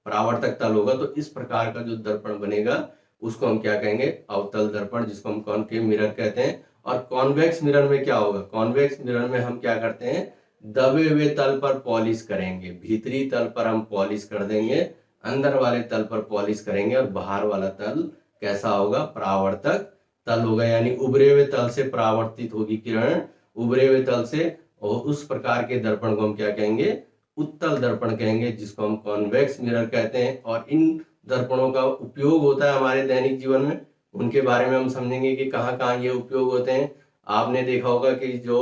परावर्तक तल होगा। तो इस प्रकार का जो दर्पण बनेगा उसको हम क्या कहेंगे, अवतल दर्पण, जिसको हम कॉनकेव मिरर कहते हैं। और कॉन्वेक्स मिरर में क्या होगा, कॉन्वेक्स मिरर में हम क्या करते हैं, दबे हुए तल पर पॉलिश करेंगे, भीतरी तल पर हम पॉलिश कर देंगे, अंदर वाले तल पर पॉलिश करेंगे, और बाहर वाला तल कैसा होगा, परावर्तक तल होगा। यानी उभरे हुए तल से परावर्तित होगी किरण, उभरे हुए तल से, और उस प्रकार के दर्पण को हम क्या कहेंगे, उत्तल दर्पण कहेंगे, जिसको हम कॉन्वेक्स मिरर कहते हैं। और इन दर्पणों का उपयोग होता है हमारे दैनिक जीवन में, उनके बारे में हम समझेंगे कि कहाँ कहाँ ये उपयोग होते हैं। आपने देखा होगा कि जो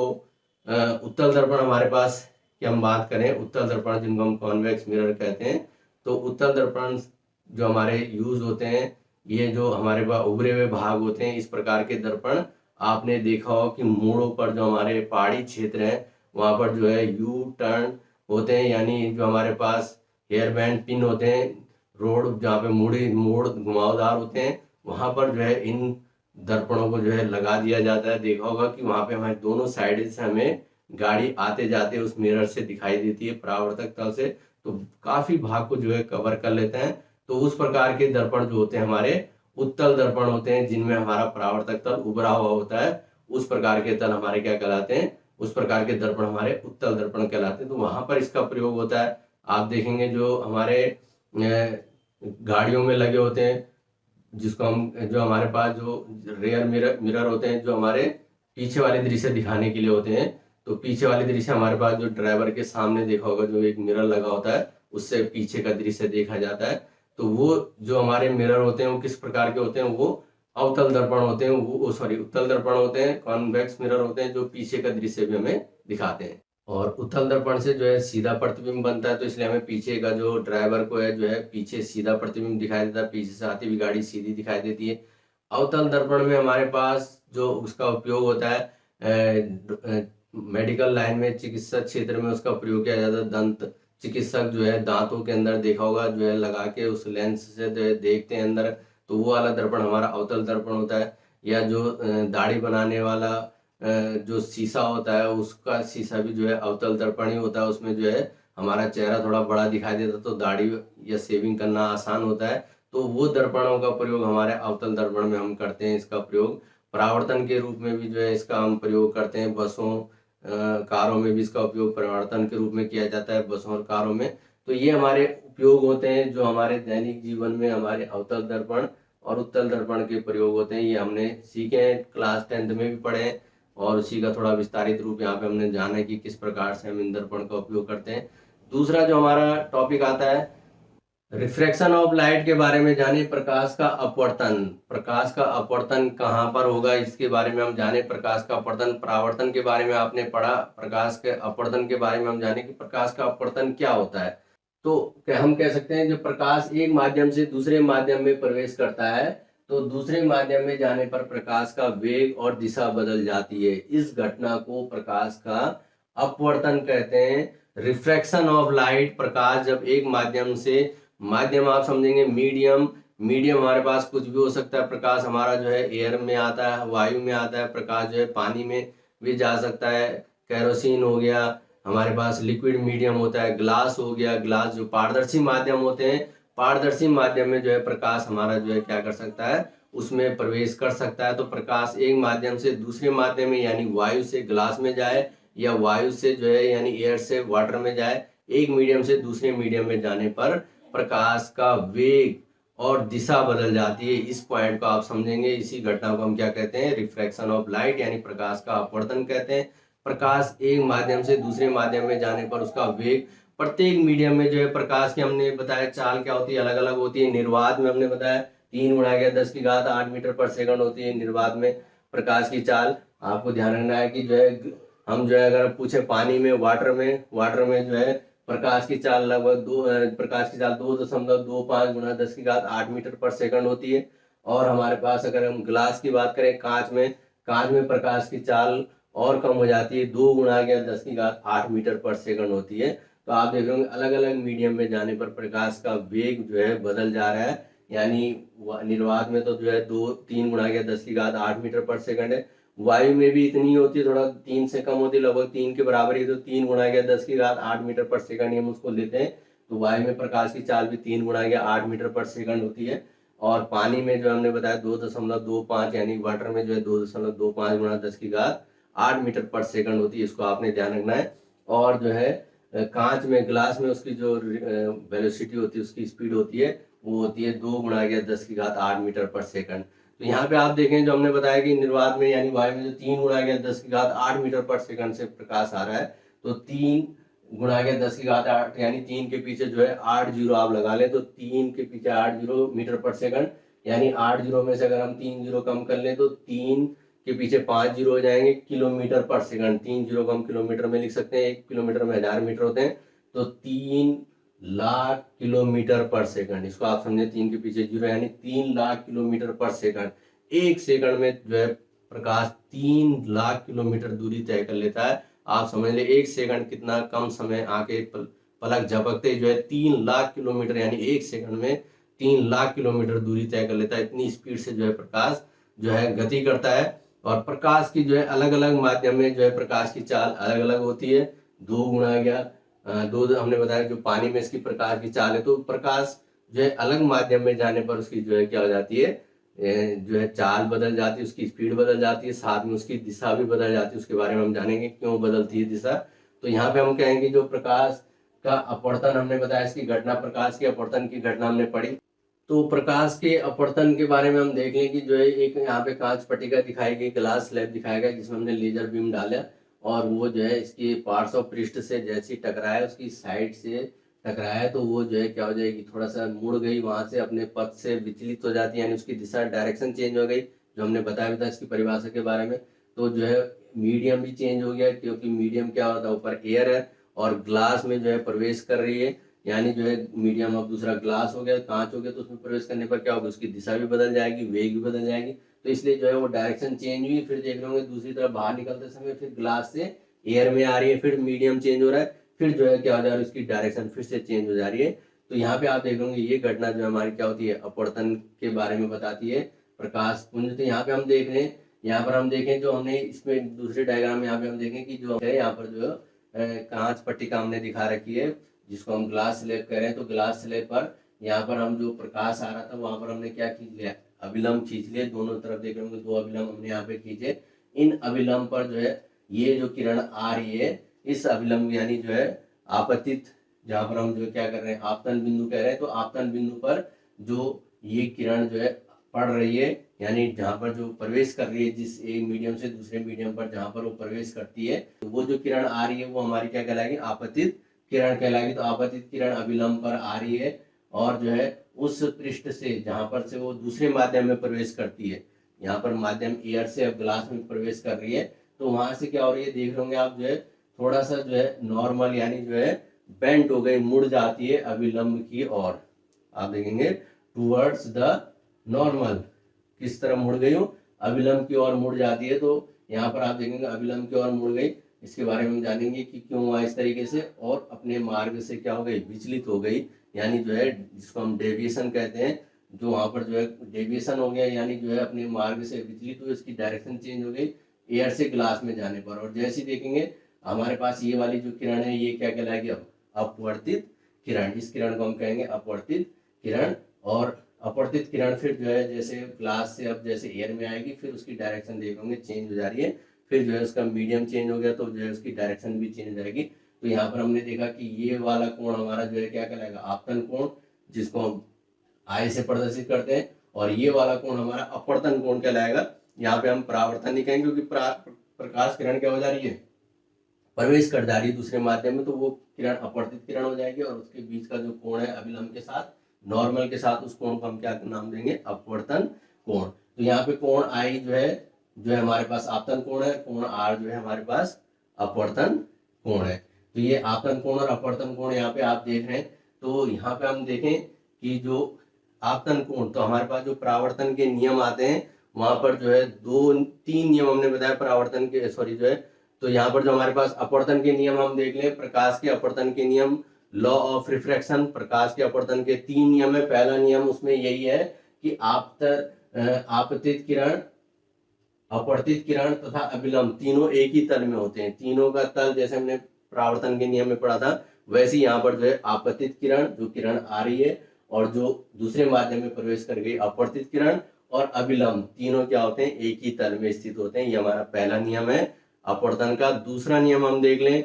उत्तल दर्पण हमारे पास की हम बात करें, उत्तल दर्पण जिनको हम कॉन्वेक्स मिरर कहते हैं, तो उत्तल दर्पण जो हमारे यूज होते हैं, ये जो हमारे पास उभरे हुए भाग होते हैं, इस प्रकार के दर्पण आपने देखा हो कि मोड़ों पर जो हमारे पहाड़ी क्षेत्र है वहां पर जो है यू टर्न होते हैं, यानी जो हमारे पास हेयर बैंड पिन होते हैं, रोड जहाँ पे मोड़ घुमावदार होते हैं, वहां पर जो है इन दर्पणों को जो है लगा दिया जाता है। देखा होगा कि वहां पे हमारे दोनों साइड से हमें गाड़ी आते जाते उस मिरर से दिखाई देती है, परावर्तक तल से, तो काफी भाग को जो है कवर कर लेते हैं। तो उस प्रकार के दर्पण जो होते हैं हमारे उत्तल दर्पण होते हैं, जिनमें हमारा परावर्तक तल उभरा हुआ होता है। उस प्रकार के तल हमारे क्या कहलाते हैं, उस प्रकार के दर्पण हमारे उत्तल दर्पण कहलाते हैं। तो वहां पर इसका प्रयोग होता है। आप देखेंगे जो हमारे गाड़ियों में लगे होते हैं, जिसको हम, जो हमारे पास जो रेयर मिरर होते हैं, जो हमारे पीछे वाले दृश्य दिखाने के लिए होते हैं। तो पीछे वाले दृश्य हमारे पास जो ड्राइवर के सामने देखा होगा, जो एक मिरर लगा होता है, उससे पीछे का दृश्य देखा जाता है। तो वो जो हमारे मिरर होते हैं वो किस प्रकार के होते हैं, वो अवतल दर्पण होते हैं, वो सॉरी उत्तल दर्पण होते हैं, कॉन्वेक्स मिरर होते हैं, जो पीछे का दृश्य भी हमें दिखाते हैं। और उत्तल दर्पण से जो है सीधा प्रतिबिंब बनता है, तो इसलिए हमें पीछे का जो ड्राइवर को है जो है पीछे सीधा प्रतिबिंब दिखाई देता है, पीछे से आती हुई गाड़ी सीधी दिखाई देती है। अवतल दर्पण में हमारे पास जो उसका उपयोग होता है, मेडिकल लाइन में, चिकित्सा क्षेत्र में उसका प्रयोग किया जाता है। दंत चिकित्सक जो है दांतों के अंदर देखा होगा जो है लगा के उस लेंस से जो है देखते हैं अंदर, तो वो वाला दर्पण हमारा अवतल दर्पण होता है। या जो दाढ़ी बनाने वाला जो शीशा होता है उसका शीशा भी जो है अवतल दर्पण ही होता है। उसमें जो है हमारा चेहरा थोड़ा बड़ा दिखाई देता है, तो दाढ़ी या शेविंग करना आसान होता है। तो वो दर्पणों का प्रयोग हमारे अवतल दर्पण में हम करते हैं। इसका प्रयोग परावर्तन के रूप में भी जो है इसका हम प्रयोग करते हैं। बसों कारों में भी इसका उपयोग परावर्तन के रूप में किया जाता है, बसों और कारों में। तो ये हमारे उपयोग होते हैं जो हमारे दैनिक जीवन में हमारे अवतल दर्पण और उत्तल दर्पण के प्रयोग होते हैं। ये हमने सीखे हैं, क्लास 10th में भी पढ़े हैं, और उसी का थोड़ा विस्तारित रूप यहाँ पे हमने जाना है कि किस प्रकार से हम इन दर्पण का उपयोग करते हैं। दूसरा जो हमारा टॉपिक आता है रिफ्रैक्शन ऑफ लाइट के बारे में जाने। प्रकाश का अपवर्तन, प्रकाश का अपवर्तन कहाँ पर होगा इसके बारे में हम जाने। प्रकाश का अपवर्तन, परावर्तन के बारे में आपने पढ़ा, प्रकाश के अपवर्तन के बारे में हम जाने कि प्रकाश का अपवर्तन क्या होता है। तो हम कह सकते हैं जो प्रकाश एक माध्यम से दूसरे माध्यम में प्रवेश करता है, तो दूसरे माध्यम में जाने पर प्रकाश का वेग और दिशा बदल जाती है। इस घटना को प्रकाश का अपवर्तन कहते हैं। रिफ्रैक्शन ऑफ लाइट, प्रकाश जब एक माध्यम से, माध्यम आप समझेंगे मीडियम, मीडियम हमारे पास कुछ भी हो सकता है। प्रकाश हमारा जो है एयर में आता है, वायु में आता है, प्रकाश जो है पानी में भी जा सकता है, केरोसिन हो गया, हमारे पास लिक्विड मीडियम होता है, ग्लास हो गया, ग्लास जो पारदर्शी माध्यम होते हैं, पारदर्शी माध्यम में जो है प्रकाश हमारा जो है क्या कर सकता है, उसमें प्रवेश कर सकता है। तो प्रकाश एक माध्यम से दूसरे माध्यम में यानी वायु से ग्लास में जाए, या वायु से जो है यानी एयर से वाटर में जाए, एक मीडियम से दूसरे मीडियम में जाने पर प्रकाश का वेग और दिशा बदल जाती है। इस पॉइंट को आप समझेंगे। इसी घटना को हम क्या कहते हैं, रिफ्रैक्शन ऑफ लाइट यानी प्रकाश का अपवर्तन कहते हैं। प्रकाश एक माध्यम से दूसरे माध्यम में जाने पर उसका वेग, प्रत्येक मीडियम में जो है प्रकाश की हमने बताया चाल क्या होती है, अलग अलग होती है। निर्वात में हमने बताया 3 × 10⁸ मीटर पर सेकंड होती है निर्वात में प्रकाश की चाल। आपको ध्यान रखना है कि जो है हम जो है अगर पूछे पानी में, वाटर में जो है प्रकाश की चाल लगभग प्रकाश की चाल 2.25 × 10⁸ मीटर पर सेकंड होती है। और हमारे पास अगर हम ग्लास की बात करें, कांच में प्रकाश की चाल और कम हो जाती है, 2 × 10⁸ मीटर पर सेकंड होती है। तो आप देख रहे होंगे अलग अलग मीडियम में जाने पर प्रकाश का वेग जो है बदल जा रहा है। यानी निर्वात में तो जो है 3 × 10⁸ मीटर पर सेकंड है। वायु में भी इतनी होती है, थोड़ा 3 से कम होती है, लगभग 3 के बराबर ही। तो 3 × 10⁸ मीटर पर सेकंड हम उसको लेते हैं। तो वायु में प्रकाश की चाल भी 3 × मीटर पर सेकंड होती है। और पानी में जो हमने बताया 2.25 यानी वाटर में जो है 2.25 × 10⁸ मीटर पर सेकंड होती है। इसको आपने ध्यान रखना है। और जो है कांच में, ग्लास में उसकी जो वेलोसिटी होती है, उसकी स्पीड होती है, वो होती है 2 × 10⁸ मीटर पर सेकंड। तो यहाँ पे आप देखें जो हमने बताया कि निर्वात में यानी वायु में जो 3 × 10⁸ मीटर पर सेकंड से प्रकाश आ रहा है, तो 3 × 10⁸ यानी 3 के पीछे जो है 8 जीरो आप लगा लें, तो 3 के पीछे 8 जीरो मीटर पर सेकंड, यानी 8 जीरो में से अगर हम 3 जीरो कम कर लें तो 3 के पीछे 5 जीरो हो जाएंगे, किलोमीटर पर सेकंड। 3 जीरो को हम किलोमीटर में लिख सकते हैं, 1 किलोमीटर में 1000 मीटर होते हैं, तो 3 लाख किलोमीटर पर सेकंड। इसको आप समझे, 3 के पीछे जीरो यानी 3 लाख किलोमीटर पर सेकंड। एक सेकंड में जो है प्रकाश 3 लाख किलोमीटर दूरी तय कर लेता है। आप समझ ले एक सेकंड कितना कम समय, आके पलक झपकते जो है 3 लाख किलोमीटर यानी एक सेकंड में 3 लाख किलोमीटर दूरी तय कर लेता है। इतनी स्पीड से जो है प्रकाश जो है गति करता है। और प्रकाश की जो है अलग अलग माध्यम में जो है प्रकाश की चाल अलग अलग होती है। 2 गुणा या 2 हमने बताया जो पानी में इसकी प्रकाश की चाल है। तो प्रकाश जो है अलग माध्यम में जाने पर उसकी जो है क्या हो जाती है, जो है चाल बदल जाती है, उसकी स्पीड बदल जाती है, साथ में उसकी दिशा भी बदल जाती है। उसके बारे में हम जानेंगे क्यों बदलती है दिशा। तो यहाँ पे हम कहेंगे जो प्रकाश का अपवर्तन हमने बताया, इसकी घटना, प्रकाश के अपवर्तन की घटना हमने पढ़ी। तो प्रकाश के अपवर्तन के बारे में हम देखें कि जो है एक यहाँ पे कांच पट्टिका दिखाई गई, ग्लास स्लैब दिखाया गया, जिसमें हमने लेजर बीम डाला और वो जो है इसकी पार्श्व पृष्ठ से जैसी टकराया, उसकी साइड से टकराया, तो वो जो है क्या हो जाएगी, थोड़ा सा मुड़ गई, वहां से अपने पथ से विचलित हो जाती है, यानी उसकी दिशा, डायरेक्शन चेंज हो गई, जो हमने बताया था इसकी परिभाषा के बारे में। तो जो है मीडियम भी चेंज हो गया, क्योंकि मीडियम क्या होता है, ऊपर एयर है और ग्लास में जो है प्रवेश कर रही है, यानी जो है मीडियम अब दूसरा ग्लास हो गया, कांच हो गया, तो उसमें प्रवेश करने पर क्या होगा, उसकी दिशा भी बदल जाएगी, वेग भी बदल जाएगी। तो इसलिए जो है वो डायरेक्शन चेंज हुई। फिर देख रहे होंगे दूसरी तरफ बाहर निकलते समय फिर ग्लास से एयर में आ रही है, फिर मीडियम चेंज हो रहा है, फिर जो है क्या हो जा रहा है, उसकी डायरेक्शन फिर से चेंज हो जा रही है। तो यहाँ पे आप देख होंगे ये घटना जो हमारी क्या होती है, अपवर्तन के बारे में बताती है, प्रकाश पुंज। तो यहाँ पे हम देख रहे हैं यहाँ पर हम देखें जो हमने इसमें दूसरे डायग्राम में यहाँ पे हम देखें कि जो है यहाँ पर जो कांच पट्टिका हमने दिखा रखी है जिसको हम ग्लास स्लैब कह रहे हैं। तो ग्लास स्लैब पर यहाँ पर हम जो प्रकाश आ रहा था वहां पर हमने क्या खींच लिया, अभिलंब खींच लिए। दोनों तरफ देख रहे होंगे 2 अभिलंब हमने यहाँ पे खींचे। इन अभिलंब पर जो है ये जो किरण आ रही है इस अभिलंब यानी जो है आपतित, जहां पर हम जो क्या कर रहे हैं आपतन बिंदु कह रहे हैं, तो आपतन बिंदु पर जो ये किरण जो है पड़ रही है यानी जहां पर जो प्रवेश कर रही है जिस एक मीडियम से दूसरे मीडियम पर जहां पर वो प्रवेश करती है, तो वो जो किरण आ रही है वो हमारी क्या कहलाएगी, आपतित किरण कहलाएगी। तो आपतित किरण अभिलंब पर आ रही है और जो है उस पृष्ठ से जहां पर से वो दूसरे माध्यम में प्रवेश करती है, यहाँ पर माध्यम एयर से अब ग्लास में प्रवेश कर रही है, तो वहां से क्या हो रही है देख रहे होंगे आप जो है थोड़ा सा जो है नॉर्मल यानी जो है बेंट हो गई, मुड़ जाती है अभिलंब की ओर। आप देखेंगे टूवर्ड्स द नॉर्मल, किस तरह मुड़ गई हो, अभिलंब की ओर मुड़ जाती है। तो यहाँ पर आप देखेंगे अभिलंब की ओर मुड़ गई। इसके बारे में हम जानेंगे कि क्यों हुआ इस तरीके से, और अपने मार्ग से क्या हो गई, विचलित हो गई, यानी जो है जिसको हम डेविएशन कहते हैं। जो वहां पर जो है डेविएशन हो गया यानी जो है अपने मार्ग से विचलित हुई, इसकी डायरेक्शन चेंज हो गई एयर से ग्लास में जाने पर। और जैसे ही देखेंगे हमारे पास ये वाली जो किरण है ये क्या कहलाएगी, अब अपवर्तित किरण। इस किरण को हम कहेंगे अपवर्तित किरण। और अपवर्तित किरण फिर जो है जैसे ग्लास से अब जैसे एयर में आएगी फिर उसकी डायरेक्शन देखोगे चेंज हो जा रही है, फिर जो है उसका मीडियम चेंज हो गया तो जो है उसकी डायरेक्शन भी चेंज हो जाएगी। तो यहाँ पर हमने देखा कि ये वाला कोण हमारा जो है क्या कहलाएगा, आपतन कोण, जिसको हम आई से प्रदर्शित करते हैं। और ये वाला कोण हमारा अपवर्तन कोण कहलाएगा। यहाँ पे हम परावर्तन नहीं कहेंगे क्योंकि प्रकाश किरण क्या हो जा रही है, प्रवेश कर जा रही है दूसरे माध्यम में, तो वो किरण अपवर्तित किरण हो जाएगी। और उसके बीच का जो कोण है अभिलंब के साथ नॉर्मल के साथ, उस कोण को हम क्या नाम देंगे, अपवर्तन कोण। तो यहाँ पे कोण आई जो है हमारे पास आपतन कोण है, कोण आर जो है हमारे पास अपवर्तन कोण है। तो ये आपतन कोण और अपवर्तन कोण यहाँ पे आप देख रहे हैं। तो यहाँ पे हम देखें कि जो आपतन कोण, तो हमारे पास जो परावर्तन के नियम आते हैं वहां पर जो है 2-3 नियम हमने बताया परावर्तन के, सॉरी जो है। तो यहाँ पर जो हमारे पास अपवर्तन के नियम हम देख लें, प्रकाश के अपवर्तन के नियम, लॉ ऑफ रिफ्रैक्शन। प्रकाश के अपवर्तन के 3 नियम है। पहला नियम उसमें यही है कि आपतित किरण, अपवर्तित किरण तथा अभिलंब तीनों एक ही तल में होते हैं। तीनों का तल जैसे हमने परावर्तन के नियम में पढ़ा था वैसे यहाँ पर जो है आपतित किरण, जो किरण आ रही है और जो दूसरे माध्यम में प्रवेश कर गई अपवर्तित किरण, और अभिलंब तीनों क्या होते हैं, एक ही तल में स्थित होते हैं। ये हमारा पहला नियम है अपवर्तन का। दूसरा नियम हम देख लें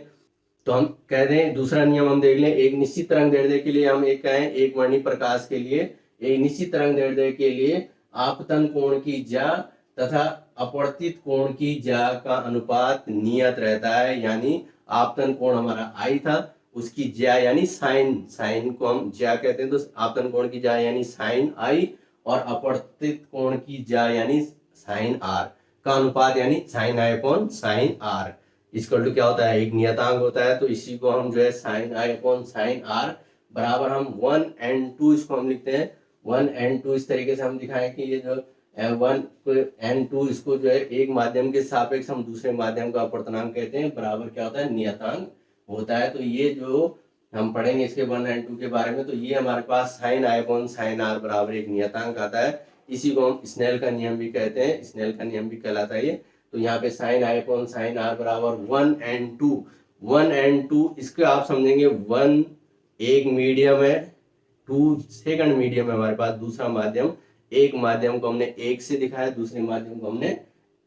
तो हम कह दें, दूसरा नियम हम देख लें, एक निश्चित तरंग दैर्ध्य के लिए हम एक कहें, एक वर्णी प्रकाश के लिए एक निश्चित तरंग दैर्ध्य के लिए आपतन कोण की ज्या तथा अपवर्तित कोण की ज्या का अनुपात नियत रहता है। यानी आपतन कोण हमारा आई था, उसकी ज्या यानी साइन को हम ज्या कहते हैं, तो आपतन कोण की ज्या यानी साइन आई, और अपवर्तित कोण की ज्या यानी साइन आर का अनुपात यानी sine I upon sine R equal to क्या होता है, एक नियतांक होता है। तो इसी को हम जो है साइन आई अपॉन साइन आर बराबर हम 1n2 इसको हम लिखते हैं 1n2। इस तरीके से हम दिखाएं कि ये जो 1n2 इसको जो है एक माध्यम के सापेक्ष हम दूसरे माध्यम का अपवर्तनांक कहते हैं, बराबर क्या होता है, नियतांक होता है। तो ये जो हम पढ़ेंगे इसके 1n2 के बारे में, तो ये हमारे पास साइन आई अपॉन साइन आर बराबर एक नियतांक आता है। इसी को हम स्नेल का नियम भी कहते हैं, स्नेल का नियम भी कहलाता है ये। तो यहाँ पे साइन आई अपॉन साइन आर बराबर 1n2 इसके आप समझेंगे 1 एक मीडियम है, 2 सेकंड मीडियम है हमारे पास, दूसरा माध्यम। एक माध्यम को हमने 1 से दिखाया, दूसरे माध्यम को हमने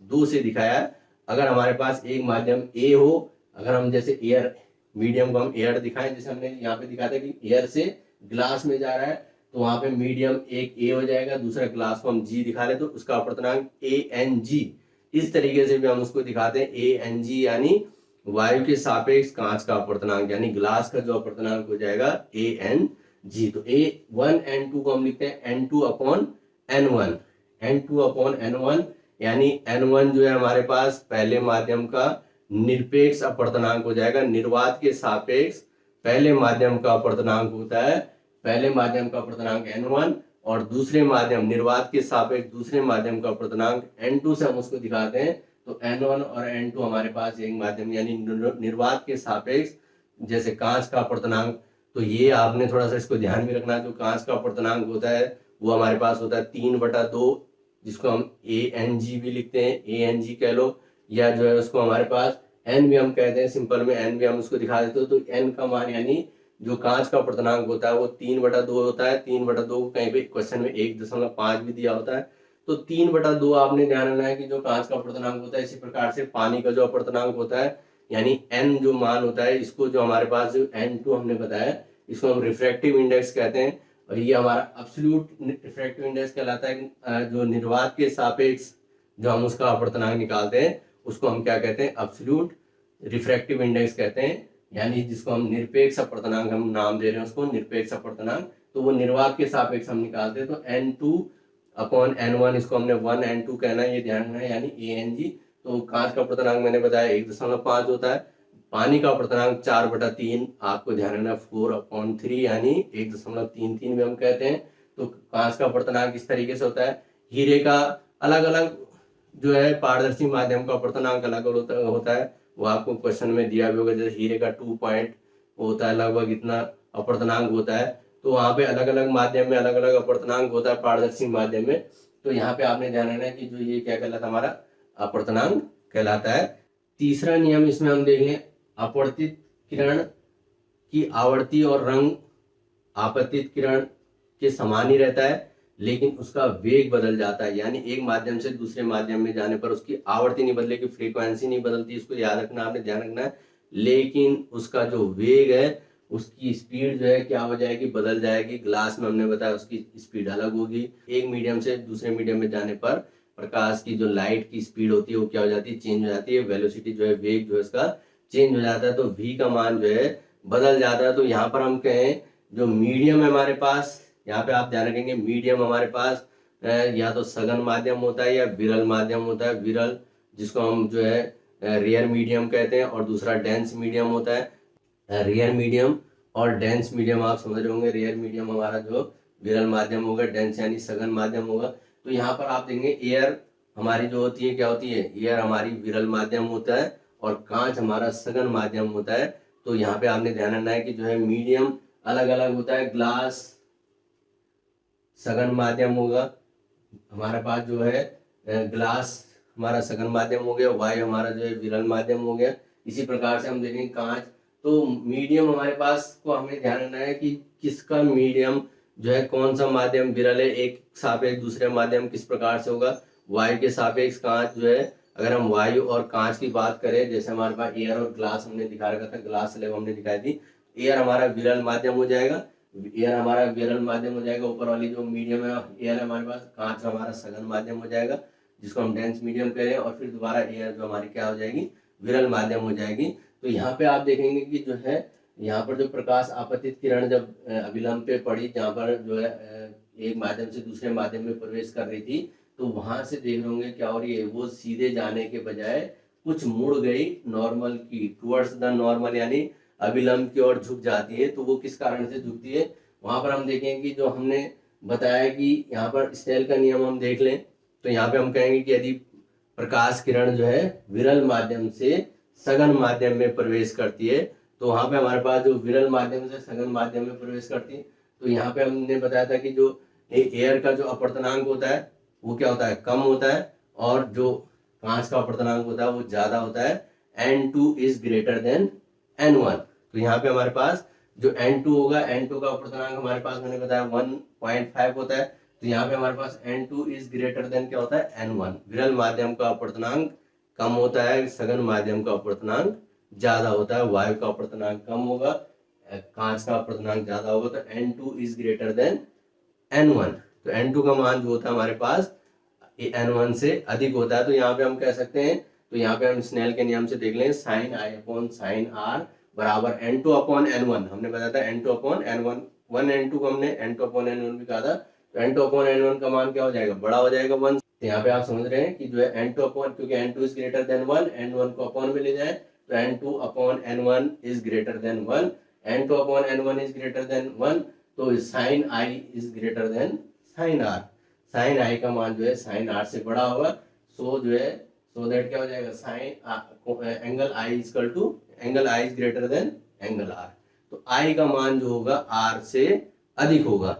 2 से दिखाया। अगर हमारे पास एक माध्यम ए हो, अगर हम जैसे एयर मीडियम को हम एयर दिखाएं, जैसे हमने यहाँ पे दिखाया था कि एयर से ग्लास में जा रहा है, तो वहां पे मीडियम एक ए हो जाएगा, दूसरा ग्लास को हम जी दिखा ले तो उसका अपवर्तनांक ANG। इस तरीके से भी हम उसको दिखाते हैं ANG यानी वायु के सापेक्ष कांच का अपवर्तनांक, यानी ग्लास का जो अपवर्तनांक हो जाएगा ANG। तो A1N2 को हम लिखते हैं N2 upon N1, N2 upon N1, यानी N1 जो है हमारे पास पहले माध्यम का निरपेक्ष अपवर्तनांक हो जाएगा। निर्वात के सापेक्ष पहले माध्यम का अपवर्तनांक होता है, पहले माध्यम का अपवर्तनांक N1, और दूसरे माध्यम निर्वात के सापेक्ष दूसरे माध्यम का अपवर्तनांक N2 से हम उसको दिखाते हैं। तो N1 और N2 हमारे पास एक माध्यम यानी निर्वात के सापेक्ष जैसे कांच का अपवर्तनांक। तो ये आपने थोड़ा सा इसको ध्यान में रखना, जो कांच का अपवर्तनांक होता है वो हमारे पास होता है 3/2 जिसको हम ANG भी लिखते हैं, ANG कह लो, या जो है उसको हमारे पास N भी हम कहते हैं, सिंपल में N भी हम उसको दिखा देते हो। तो N का मान यानी जो कांच का अपर्तनांक होता है वो 3/2 होता है। 3/2 को कहीं पे क्वेश्चन में 1.5 भी दिया होता है। तो 3/2 आपने ध्यान रखना है कि जो कांच का अपर्तनांक होता है। इसी प्रकार से पानी का जो अपर्तनांक होता है यानी N जो मान होता है, इसको जो हमारे पास जो N2 हमने बताया, इसको हम रिफ्रैक्टिव इंडेक्स कहते हैं। और ये हमारा एब्सोल्यूट रिफ्रैक्टिव इंडेक्स कहलाता है। जो निर्वात के सापेक्ष जो हम उसका अपर्तनांक निकालते हैं उसको हम क्या कहते हैं, एब्सोल्यूट रिफ्रैक्टिव इंडेक्स कहते हैं। यानी जिसको हम निरपेक्ष अपर्तनांक हम नाम दे रहे हैं उसको निरपेक्ष अपर्तनांक। तो वो निर्वात के सापेक्ष हम निकालते हैं। तो N2/N1 इसको हमने 1N2 कहना है, ये ध्यान रखना है, यानी ANG। तो कांच का अपर्तनांक मैंने बताया 1.5 होता है। पानी का अपर्तनांक 4/3 आपको ध्यान रखना 4/3 यानी 1.33 भी हम कहते हैं। तो कांच का अपर्तनांक इस तरीके से होता है। हीरे का अलग अलग जो है पारदर्शी माध्यम का अपर्तनांक अलग होता है। वो आपको क्वेश्चन में दिया भी होगा। जैसे हीरे का 2 पॉइंट होता है, लगभग इतना अपर्तनांक होता है। तो वहां पे अलग अलग माध्यम में अलग अलग अपर्तनांक होता है पारदर्शी माध्यम में। तो यहाँ पे आपने ध्यान रखना है कि जो ये क्या कहलाता है, हमारा अपर्तनांक कहलाता है। तीसरा नियम इसमें हम देख लें, अपवर्तित किरण की आवर्ती और रंग आपतित किरण के समान ही रहता है, लेकिन उसका वेग बदल जाता है। यानी एक माध्यम से दूसरे माध्यम में जाने पर उसकी आवर्ती नहीं बदलेगी, फ्रीक्वेंसी नहीं बदलती, इसको याद रखना, आपने ध्यान रखना है। लेकिन उसका जो वेग है, उसकी स्पीड जो है क्या हो जाएगी, बदल जाएगी। ग्लास में हमने बताया उसकी स्पीड अलग होगी। एक मीडियम से दूसरे मीडियम में जाने पर प्रकाश की जो लाइट की स्पीड होती है वो क्या हो जाती है, चेंज हो जाती है। वेलोसिटी जो है, वेग जो है उसका चेंज हो जाता है। तो v का मान जो है बदल जाता है। तो यहाँ पर हम कहें जो मीडियम है हमारे पास, यहाँ पे आप ध्यान रखेंगे मीडियम हमारे पास या तो सघन माध्यम होता है या विरल माध्यम होता है। विरल जिसको हम जो है रेयर मीडियम कहते हैं, और दूसरा डेंस मीडियम होता है। रेयर मीडियम और डेंस मीडियम आप समझ रहे होंगे। रेयर मीडियम हमारा जो विरल माध्यम होगा, डेंस यानी सघन माध्यम होगा। तो यहाँ पर आप देखेंगे एयर हमारी जो होती है क्या होती है, एयर हमारी विरल माध्यम होता है और कांच हमारा सघन माध्यम होता है। तो यहाँ पे आपने ध्यान रखना है कि जो है मीडियम अलग अलग होता है। ग्लास सघन माध्यम होगा हमारे पास जो है, ग्लास हमारा सघन माध्यम हो गया, वायु हमारा जो है विरल माध्यम हो गया। इसी प्रकार से हम देखेंगे कांच। तो मीडियम हमारे पास को हमें ध्यान रखना है कि किसका मीडियम जो है, कौन सा माध्यम विरल है, एक सापेक्ष दूसरे माध्यम किस प्रकार से होगा। वायु के सापेक्ष कांच जो है, अगर हम वायु और कांच की बात करें, जैसे हमारे पास एयर और ग्लास हमने दिखा रखा था, ग्लास स्लैब हमने दिखाई थी। एयर हमारा विरल माध्यम हो जाएगा, एयर हमारा विरल माध्यम हो जाएगा। ऊपर वाली जो मीडियम है एयर है हमारे पास, कांच हमारा सघन माध्यम हो जाएगा जिसको हम डेंस मीडियम कह रहे हैं। और फिर दोबारा एयर जो हमारी क्या हो जाएगी, विरल माध्यम हो जाएगी। तो यहाँ पे आप देखेंगे कि जो है यहाँ पर जो प्रकाश आपतित किरण जब अभिलंब पे पड़ी, जहाँ पर जो है एक माध्यम से दूसरे माध्यम में प्रवेश कर रही थी, तो वहां से देख रहे होंगे क्या हो रही है, वो सीधे जाने के बजाय कुछ मुड़ गई नॉर्मल की, टुवर्ड्स द नॉर्मल, यानी अभिलंब की ओर झुक जाती है। तो वो किस कारण से झुकती है, वहां पर हम देखेंगे कि जो हमने बताया कि यहाँ पर स्नेल का नियम हम देख लें। तो यहाँ पे हम कहेंगे कि यदि प्रकाश किरण जो है विरल माध्यम से सघन माध्यम में प्रवेश करती है, तो वहां पे हमारे पास जो विरल माध्यम से सघन माध्यम में प्रवेश करती है, तो यहाँ पे हमने बताया था कि जो एयर का जो अपवर्तनांक होता है वो क्या होता है, कम होता है, और जो कांच का अपवर्तनांक होता है वो ज्यादा होता है। N2 is greater then N1। तो यहाँ पे हमारे पास जो N2 होगा, N2 का अपवर्तनांक हमारे पास मैंने बताया 1.5 होता है। तो यहाँ पे हमारे पास N2 इज ग्रेटर देन क्या होता है, N1। विरल माध्यम का अपवर्तनांक कम होता है, सघन माध्यम का अपवर्तनांक ज्यादा होता है। वायु का अपवर्तनांक कम होगा, कांच का अपवर्तनांक ज्यादा होगा। तो N2 is greater then N1। तो N2 का मान जो होता है हमारे पास N1 से अधिक होता है। तो यहाँ पे हम कह सकते हैं, तो यहाँ पे हम स्नेल के नियम से देख लें, sin I upon sin R बराबर N2 अपॉन N1। हमने बताया था N2 अपॉन N1, 1N2 को हमने N2 अपॉन N1 भी कहा था। तो N2 अपॉन N1 का मान क्या हो जाएगा, बड़ा हो जाएगा 1। तो यहाँ पे आप समझ रहे हैं कि जो है N2 अपॉन, क्योंकि N2 is greater than 1, N1 को अपॉन में ले जाए तो N2 upon N1 is greater than 1, N2 upon N1 is greater than 1। तो sin I is greater than sin R। Sine I का मान जो है साइन आर से बड़ा होगा। सो जो है, सो दैट क्या हो जाएगा, sine angle i equal to, angle i is greater than angle R. तो आई का मान जो होगा आर से अधिक होगा।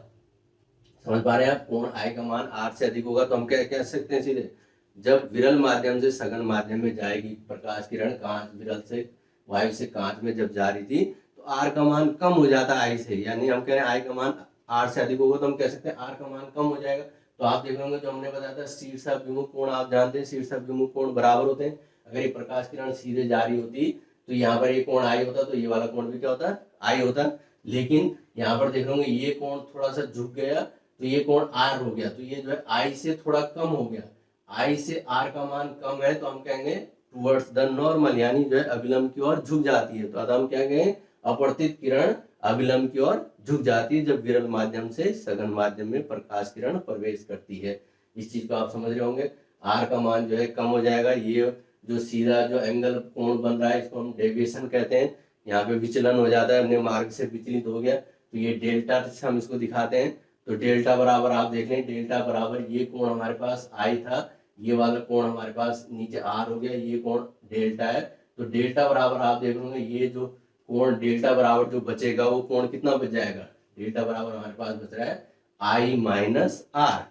समझ पा रहे हैं आप? कोण आई का मान आर से अधिक होगा तो हम क्या कह सकते हैं सीधे, जब विरल माध्यम से सघन माध्यम में जाएगी प्रकाश किरण, कांच विरल से वायु से कांच में जब जा रही थी तो आर का मान कम हो जाता है आई से, यानी हम कह रहे हैं आई का मान आर से अधिक होगा तो हम कह सकते हैं आर का मान कम हो जाएगा। तो आप देख रहे जो हमने बताया था शीर्षाभिमुख कोण, आप जानते हैं शीर्षाभिमुख कोण बराबर होते हैं। अगर ये प्रकाश किरण सीधे जा रही होती तो यहाँ पर ये कोण आई होता तो ये वाला कोण भी क्या होता, आई होता। लेकिन यहाँ पर देख रहे होंगे ये कोण थोड़ा सा झुक गया तो ये कोण आर हो गया, तो ये जो है आई से थोड़ा कम हो गया। आई से आर का मान कम है तो हम कहेंगे टुवर्ड्स द नॉर्मल, यानी जो है अभिलंब की ओर झुक जाती है। तो हम क्या कहेंगे, अपवर्तित किरण अभिलंब की ओर झुक जाती है जब विरल माध्यम से सघन माध्यम में प्रकाश किरण प्रवेश करती है। इस चीज को आप समझ रहे होंगे। आर का मान जो है कम हो जाएगा, ये जो सीधा जो एंगल कोण बन रहा है इसको हम डेविएशन कहते हैं। यहाँ पे विचलन हो जाता है, अपने मार्ग से विचलित हो गया तो ये डेल्टा से हम इसको दिखाते हैं। तो डेल्टा बराबर आप देख लें, डेल्टा बराबर ये कोण हमारे पास आई था, ये वाला कोण हमारे पास नीचे आर हो गया, ये कोण डेल्टा है। तो डेल्टा बराबर आप देख लोगे ये जो कोण डेल्टा बराबर जो बचेगा वो कोण कितना बच जाएगा, डेल्टा बराबर हमारे पास बच रहा है आई माइनस आर।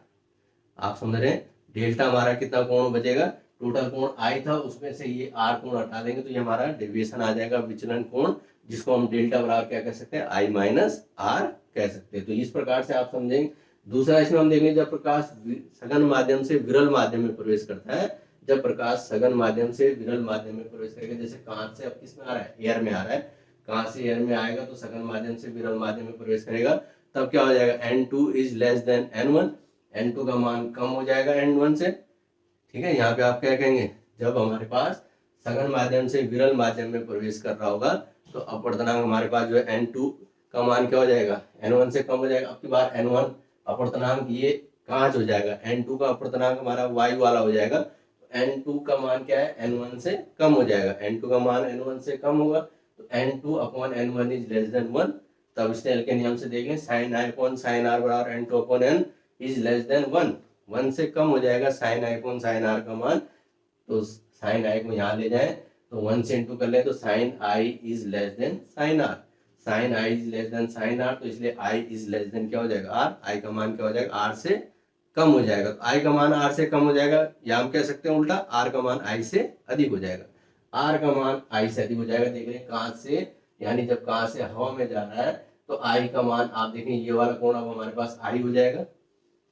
आप समझ रहे हैं, डेल्टा हमारा कितना कोण बचेगा, टोटल कोण आई था उसमें से ये आर कोण हटा देंगे तो ये हमारा डेविएशन आ जाएगा, विचलन कोण, जिसको हम डेल्टा बराबर क्या कह सकते हैं, आई माइनस आर कह सकते हैं। तो इस प्रकार से आप समझेंगे। दूसरा इसमें हम देखेंगे जब प्रकाश सघन माध्यम से विरल माध्यम में प्रवेश करता है, जब प्रकाश सघन माध्यम से विरल माध्यम में प्रवेश करेगा, जैसे कांच से अब किसमें आ रहा है, एयर में आ रहा है, कांच से एयर में आएगा तो सघन माध्यम से विरल माध्यम में प्रवेश करेगा, तब क्या हो जाएगा, N2 is less then N1, N2 का मान कम हो जाएगा N1 से। ठीक है, यहाँ पे आप क्या कहेंगे, जब हमारे पास सघन माध्यम से विरल माध्यम में प्रवेश कर रहा होगा तो अपवर्तनांक हमारे पास जो है N2 का मान क्या हो जाएगा, N1 से कम हो जाएगा। अब की बार N1 अपवर्तनांक ये कांच हो जाएगा, N2 का अपवर्तनांक हमारा वायु वाला हो जाएगा, N2 का मान क्या है, N1 से कम हो जाएगा। N2 का मान N1 से कम होगा तो N2 upon N1 is less than 1। तब स्नेल के नियम से देख लें, साइन आई अपॉन साइन आर बराबर N2 upon N is less than 1, 1 से कम हो जाएगा साइन आई अपॉन साइन आर का मान। तो साइन आई को यहाँ ले जाए तो 1 से इंटू कर ले तो sine i is less than sine R, sine i is less than sine R, तो इसलिए आई इज लेस देन क्या हो जाएगा, आर, आई का मान क्या हो जाएगा, आर से कम हो जाएगा। तो आई का मान आर से कम हो जाएगा, या हम कह सकते हैं उल्टा, आर का मान आई से अधिक हो जाएगा, आर का मान आई से अधिक हो जाएगा। देख रहे हैं कांच से, यानी जब कांच से हवा में जा रहा है तो आई का मान आप देखें ये वाला कोण अब हमारे पास आई हो जाएगा,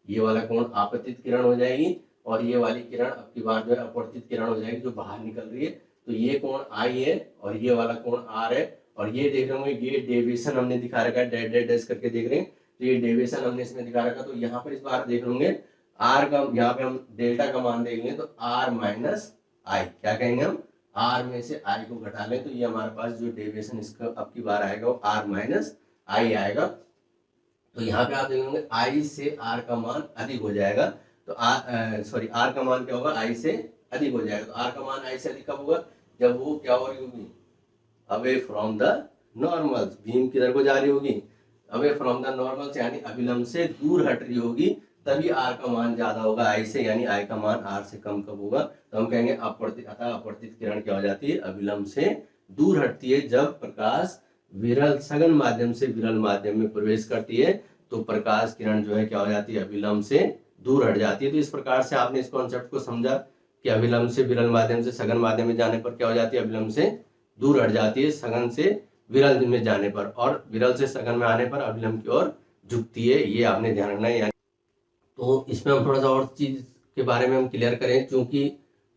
ये वाला कोण आपतित किरण हो जाएगी और ये वाली किरण अब की बार जो है अपवर्तित किरण हो जाएगी जो बाहर निकल रही है। तो ये कोण आई है और ये वाला कोण आर है, और ये देख रहे होंगे ये डेविएशन हमने दिखा रखा है, डैश डैश डैश करके देख रहे हैं, तो ये डेविएशन हमने इसमें दिखा रखा। तो यहाँ पर इस बार देख होंगे आर का, यहाँ पे हम डेल्टा का मान देख लें तो आर माइनस आई, क्या कहेंगे हम, आर में से आई को घटा लें तो ये हमारे पास जो डेविएशन इसका अब की बार आएगा वो आर माइनस आई आएगा। तो यहाँ पे आप देखेंगे आई से आर का मान अधिक हो जाएगा, तो आर का मान क्या होगा, आई से अधिक हो जाएगा। तो आर का मान आई से अधिक कब होगा, जब वो क्या हो रही होगी, away from the normal, beam किधर को जा रही होगी, अवे फ्रॉम द नॉर्मल से, यानी अभिलंब से दूर हट रही होगी, तभी आर का मान ज्यादा होगा आई से, यानी आई का मान आर से कम कब होगा, तो हम कहेंगे अपवर्तित, अतः अपवर्तित किरण क्या हो जाती है, अभिलंब से दूर हटती है। जब प्रकाश विरल सघन माध्यम से विरल माध्यम में प्रवेश करती है तो प्रकाश किरण जो है क्या हो जाती है, अभिलंब से दूर हट जाती है। तो इस प्रकार से आपने इस कॉन्सेप्ट को समझा कि अभिलंब से विरल माध्यम से सघन माध्यम में जाने पर क्या हो जाती है, अभिलंब से दूर हट जाती है, सघन से विरल में जाने पर, और विरल से सघन में आने पर अभिलंब की ओर झुकती है, ये आपने ध्यान रखना है। तो इसमें हम थोड़ा सा और चीज के बारे में हम क्लियर करें, क्योंकि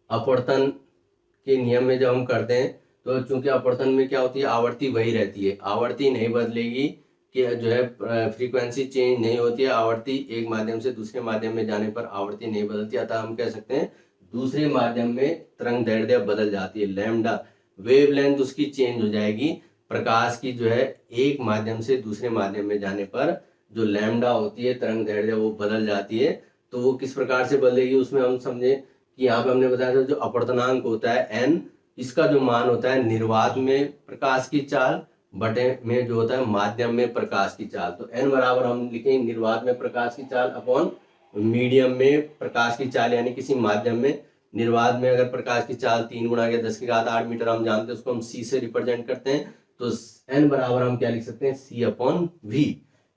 अपवर्तन के नियम में जब हम करते हैं तो चूंकि अपवर्तन में क्या होती है, आवृत्ति वही रहती है, आवृत्ति नहीं बदलेगी, कि जो है फ्रीक्वेंसी चेंज नहीं होती है, आवृत्ति एक माध्यम से दूसरे माध्यम में जाने पर आवृत्ति नहीं बदलती, अतः हम कह सकते हैं दूसरे माध्यम में तरंग दैर्ध्य बदल जाती है, लैम्डा वेवलेंथ उसकी चेंज हो जाएगी। प्रकाश की जो है एक माध्यम से दूसरे माध्यम में जाने पर जो लैम्डा होती है तरंग दैर्ध्य वो बदल जाती है। तो वो किस प्रकार से बदलेगी, उसमें हम समझे कि यहाँ पे हमने बताया था जो अपवर्तनांक होता है n, इसका जो मान होता है निर्वात में प्रकाश की चाल बटे में जो होता है माध्यम में प्रकाश की चाल। तो n बराबर हम लिखेंगे निर्वात में प्रकाश की चाल अपॉन मीडियम में प्रकाश की चाल, यानी किसी माध्यम में, निर्वात में अगर प्रकाश की चाल 3 गुणा या 10⁸ मीटर हम जानते हैं, उसको हम c से रिप्रेजेंट करते हैं। तो n बराबर हम क्या लिख सकते हैं, c अपॉन v,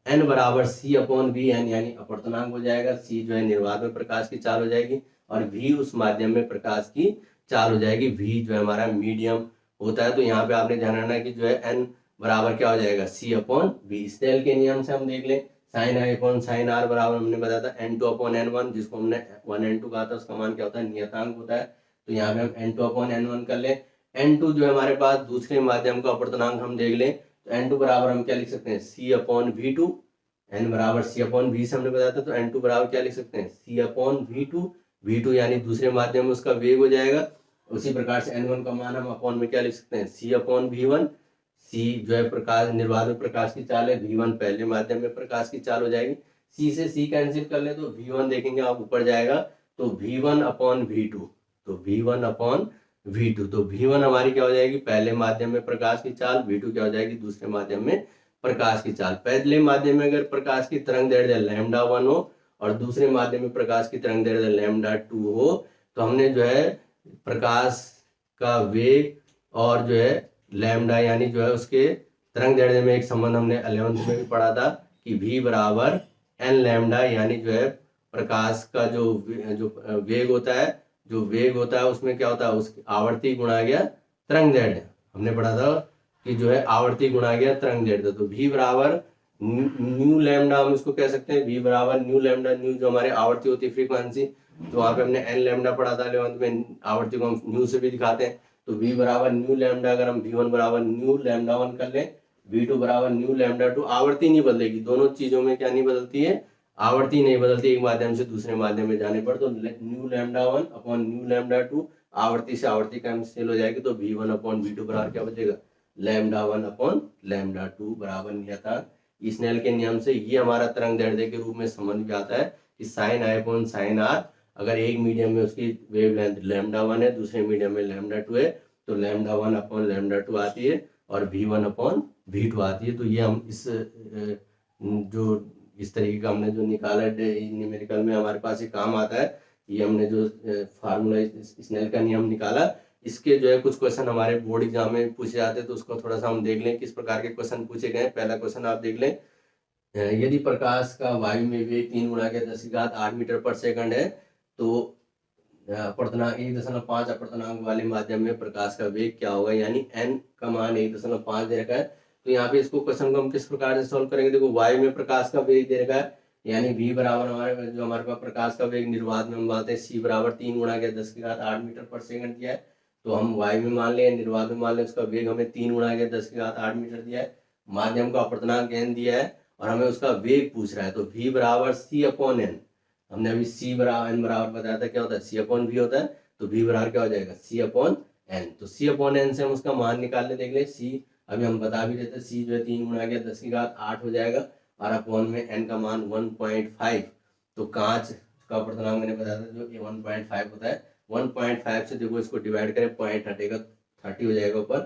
n बराबर c अपॉन वी एन यानी अपवर्तनांक हो जाएगा, c जो है निर्वात में प्रकाश की चाल हो जाएगी और v उस माध्यम में प्रकाश की चाल हो जाएगी। v जो है हमारा मीडियम होता है। तो यहाँ पे आपने ध्यान रखना कि जो है n बराबर क्या हो जाएगा, c अपॉन वी। स्नेल के नियम से हम देख लें, साइन आई अपॉन साइन आर बराबर हमने बताया था n2 अपॉन n1, जिसको हमने 1n2 कहा था, उसका मान क्या होता है, नियतांक होता है। तो यहाँ पे हम n2 अपॉन n1 कर लें। n2 जो है हमारे पास दूसरे माध्यम का अपवर्तनांक हम देख लें, तो n2 बराबर हम क्या लिख सकते हैं, c अपॉन v2। n बराबर c अपॉन v से हमने बताया था, तो n2 बराबर क्या लिख सकते हैं, c अपॉन v2। v2 यानी दूसरे माध्यम में उसका वेग हो जाएगा। उसी प्रकार से n1 का मान हम अपॉन में क्या लिख सकते हैं, c अपॉन v1। c जो है प्रकाश निर्वात में प्रकाश की चाल है, v1 पहले माध्यम में प्रकाश की चाल हो जाएगी। c से c कैंसिल कर ले तो v1 देखेंगे आप ऊपर जाएगा, तो v1 अपॉन v2, तो v1 अपॉन v2, तो v1 हमारी क्या हो जाएगी, पहले माध्यम में प्रकाश की चाल, v2 क्या हो जाएगी, दूसरे माध्यम में प्रकाश की चाल। पहले माध्यम में अगर प्रकाश की तरंग दैर्ध्य λ1 हो और दूसरे माध्यम में प्रकाश की तरंग दैर्ध्य λ2 हो, तो हमने जो है प्रकाश का वेग और जो है लैम्डा यानी जो है उसके तरंग दैर्ध्य में एक संबंध हमने 11th में भी पढ़ा था कि v बराबर n लैम्डा, यानी जो है प्रकाश का जो वेग होता है, जो वेग होता है उसमें क्या होता है, उसकी आवर्ती गुणा गया तरंग दैर्ध्य। हमने पढ़ा था कि जो है आवर्ती गुणा गया तरंग दैर्ध्य, तो v बराबर न्यू लैम्डा हम इसको कह सकते हैं, v बराबर न्यू लैम्डा, न्यू जो हमारे आवर्ती होती है फ्रीक्वेंसी, तो वहां पे हमने n लैम्डा पढ़ा था 11th में, आवर्ती को हम न्यू से भी दिखाते हैं। तो v बराबर न्यू लैम्डा, अगर हम v1 बराबर न्यू लैम्डा 1 कर लें, v2 बराबर न्यू लैम्डा 2, आवर्ती नहीं बदलेगी, दोनों चीजों में क्या नहीं बदलती है, आवर्ती नहीं बदलती एक माध्यम से दूसरे माध्यम में जाने पर। तो new lambda 1 upon new lambda 2, आवर्ती से आवर्ती कैंसिल हो जाएगी, तो v1 अपॉन v2 बराबर क्या बचेगा, λ1 अपॉन λ2 बराबर नियतांक। स्नेल के नियम से ये हमारा तरंग दैर्ध्य के रूप में समझ में आता है कि साइन आई अपॉन साइन आर, अगर एक मीडियम में उसकी वेवलेंथ λ1 है, दूसरे मीडियम में λ2 है, तो λ1 अपॉन λ2 आती है और v1 अपॉन v2 आती है। तो ये हम जो इस तरीके का हमने जो निकाला न्यूमेरिकल में हमारे पास ये काम आता है, ये हमने जो फार्मूला स्नेल का नियम निकाला, इसके जो है कुछ क्वेश्चन हमारे बोर्ड एग्जाम में पूछे जाते हैं, तो उसको थोड़ा सा हम देख लें किस प्रकार के क्वेश्चन पूछे गए। पहला क्वेश्चन आप देख लें, यदि प्रकाश का वायु में वेग 3 गुणा के 10⁸ मीटर पर सेकंड है, तो अपवर्तनांक 1.5 अपवर्तनांक वाले माध्यम में प्रकाश का वेग क्या होगा, यानी n का मान 1.5 दे रखा है। तो यहाँ पे इसको क्वेश्चन को हम किस प्रकार से सॉल्व करेंगे, देखो वायु में प्रकाश का वेग दे रखा है, यानी v बराबर हमारे पास प्रकाश का वेग निर्वात में हम बातें c बराबर 3 गुणा के 10⁸ मीटर पर सेकंड दिया है, तो हम वायु में मान लें, निर्वात में मान लें, उसका वेग हमें 3 गुणा के 10⁸ मीटर दिया है, माध्यम का अपवर्तनांक n दिया है और हमें उसका वेग पूछ रहा है, तो v बराबर c अपॉन n। हमने अभी c बराबर n बराबर बताया था क्या होता है, c अपॉन v होता है, तो v बराबर क्या हो जाएगा, c अपॉन n। तो c अपॉन n से हम उसका मान निकाल ले, देख ले c अभी हम बता भी देते, c जो है 3 गुणा के 10⁸ हो जाएगा और अपॉन में n का मान 1.5। तो कांच का अपवर्तनांक मैंने बताया था जो 1.5 होता है, 1.5 से देखो इसको डिवाइड करें, पॉइंट हटेगा 30 हो जाएगा ऊपर,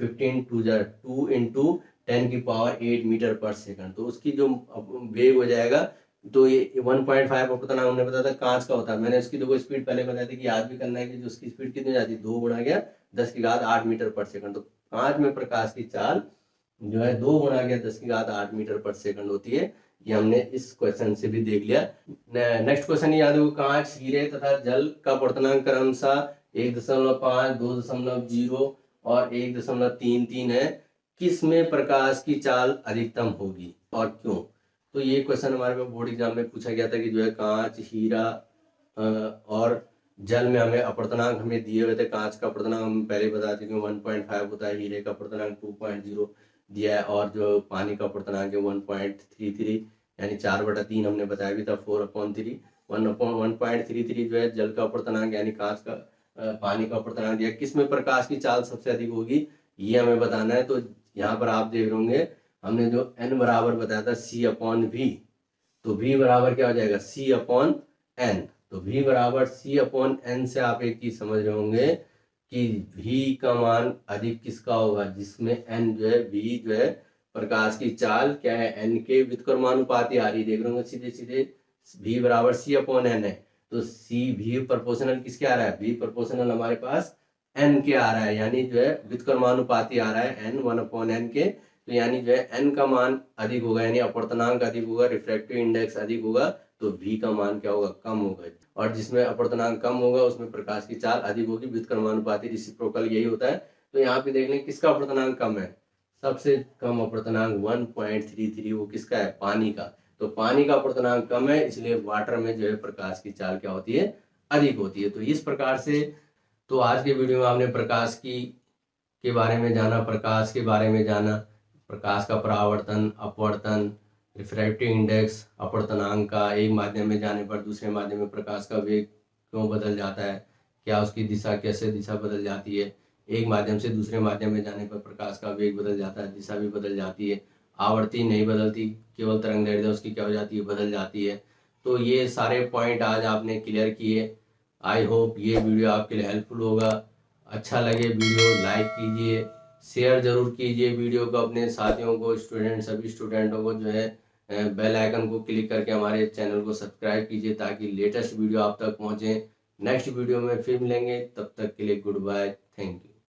15 2 इंटू 10 की पावर 8 मीटर पर सेकंड, तो उसकी जो वेग हो जाएगा, तो ये 1.5 अपवर्तनांक हमने बताया था कांच का होता है। मैंने उसकी देखो स्पीड पहले बताई थी कि याद भी करना है कि जो उसकी स्पीड कितनी जाती है, 2 गुणा गया 10⁸ मीटर पर सेकंड। तो कांच में प्रकाश की चाल जो है 2 गुणा गया 10⁸ मीटर पर सेकंड होती है। ये हमने इस क्वेश्चन से भी देख लिया। नेक्स्ट क्वेश्चन याद हो, कांच, हीरे तथा जल का अपवर्तनांक क्रमशः 1.5, 2.0 और 1.33 है, किस में प्रकाश की चाल अधिकतम होगी और क्यों। तो ये क्वेश्चन हमारे पास बोर्ड एग्जाम में पूछा गया था कि जो है कांच, हीरा और जल में हमें अपवर्तनांक हमें दिए हुए थे। कांच का अपवर्तनांक हम पहले बता चुके हैं 1.5 होता है, हीरे का अपवर्तनांक 2.0 दिया है और जो पानी का अपवर्तनांक है 1.33 यानी 4/3 हमने बताया भी था, 4/3 1.33 जो है जल का अपवर्तनांक यानी कांच का पानी का अपवर्तनांक दिया। किस में प्रकाश की चाल सबसे अधिक होगी ये हमें बताना है। तो यहाँ पर आप देख रहे होंगे हमने जो n बराबर बताया था c अपॉन v, तो v बराबर क्या हो जाएगा, c अपॉन n। तो v बराबर c अपॉन n से आप एक चीज समझ रहे होंगे कि v का मान अधिक किसका होगा, जिसमें n जो है, v जो है प्रकाश की चाल क्या है, n के व्युत्क्रमानुपाती आ रही, देख रहे होंगे सीधे सीधे v बराबर c अपॉन n है, तो c v प्रोपोर्शनल किसके आ रहा है, v प्रोपोर्शनल हमारे पास n के आ रहा है, यानी जो है व्युत्क्रमानुपाती आ रहा है n 1/n के, तो यानी जो है n का मान अधिक होगा, यानी अपवर्तनांक अधिक होगा, रिफ्रैक्टिव इंडेक्स अधिक होगा, तो v का मान क्या होगा, कम होगा। और जिसमें अपवर्तनांक कम होगा उसमें प्रकाश की चाल अधिक होगी, व्युत्क्रमानुपाती रेसिप्रोकल यही होता है। तो यहाँ पे देख लें किसका अपवर्तनांक कम है, सबसे कम अपवर्तनांक 1.33 वो किसका है, पानी का। तो पानी का अपवर्तनांक कम है, इसलिए वाटर में जो है प्रकाश की चाल क्या होती है, अधिक होती है। तो इस प्रकार से तो आज के वीडियो में आपने प्रकाश की के बारे में जाना, प्रकाश के बारे में जाना, प्रकाश का परावर्तन, अपवर्तन, रिफ्रैक्टिव इंडेक्स, अपवर्तनांक का, एक माध्यम में जाने पर दूसरे माध्यम में प्रकाश का वेग क्यों बदल जाता है, क्या उसकी दिशा, कैसे दिशा बदल जाती है, एक माध्यम से दूसरे माध्यम में जाने पर प्रकाश का वेग बदल जाता है, दिशा भी बदल जाती है, आवृत्ति नहीं बदलती, केवल तरंगदैर्घ्य उसकी क्या हो जाती है, बदल जाती है। तो ये सारे पॉइंट आज आपने क्लियर किए। आई होप ये वीडियो आपके लिए हेल्पफुल होगा। अच्छा लगे वीडियो लाइक कीजिए, शेयर जरूर कीजिए वीडियो को अपने साथियों को, सभी स्टूडेंटों को जो है बेल आइकन को क्लिक करके हमारे चैनल को सब्सक्राइब कीजिए ताकि लेटेस्ट वीडियो आप तक पहुंचे। नेक्स्ट वीडियो में फिर मिलेंगे, तब तक के लिए गुड बाय, थैंक यू।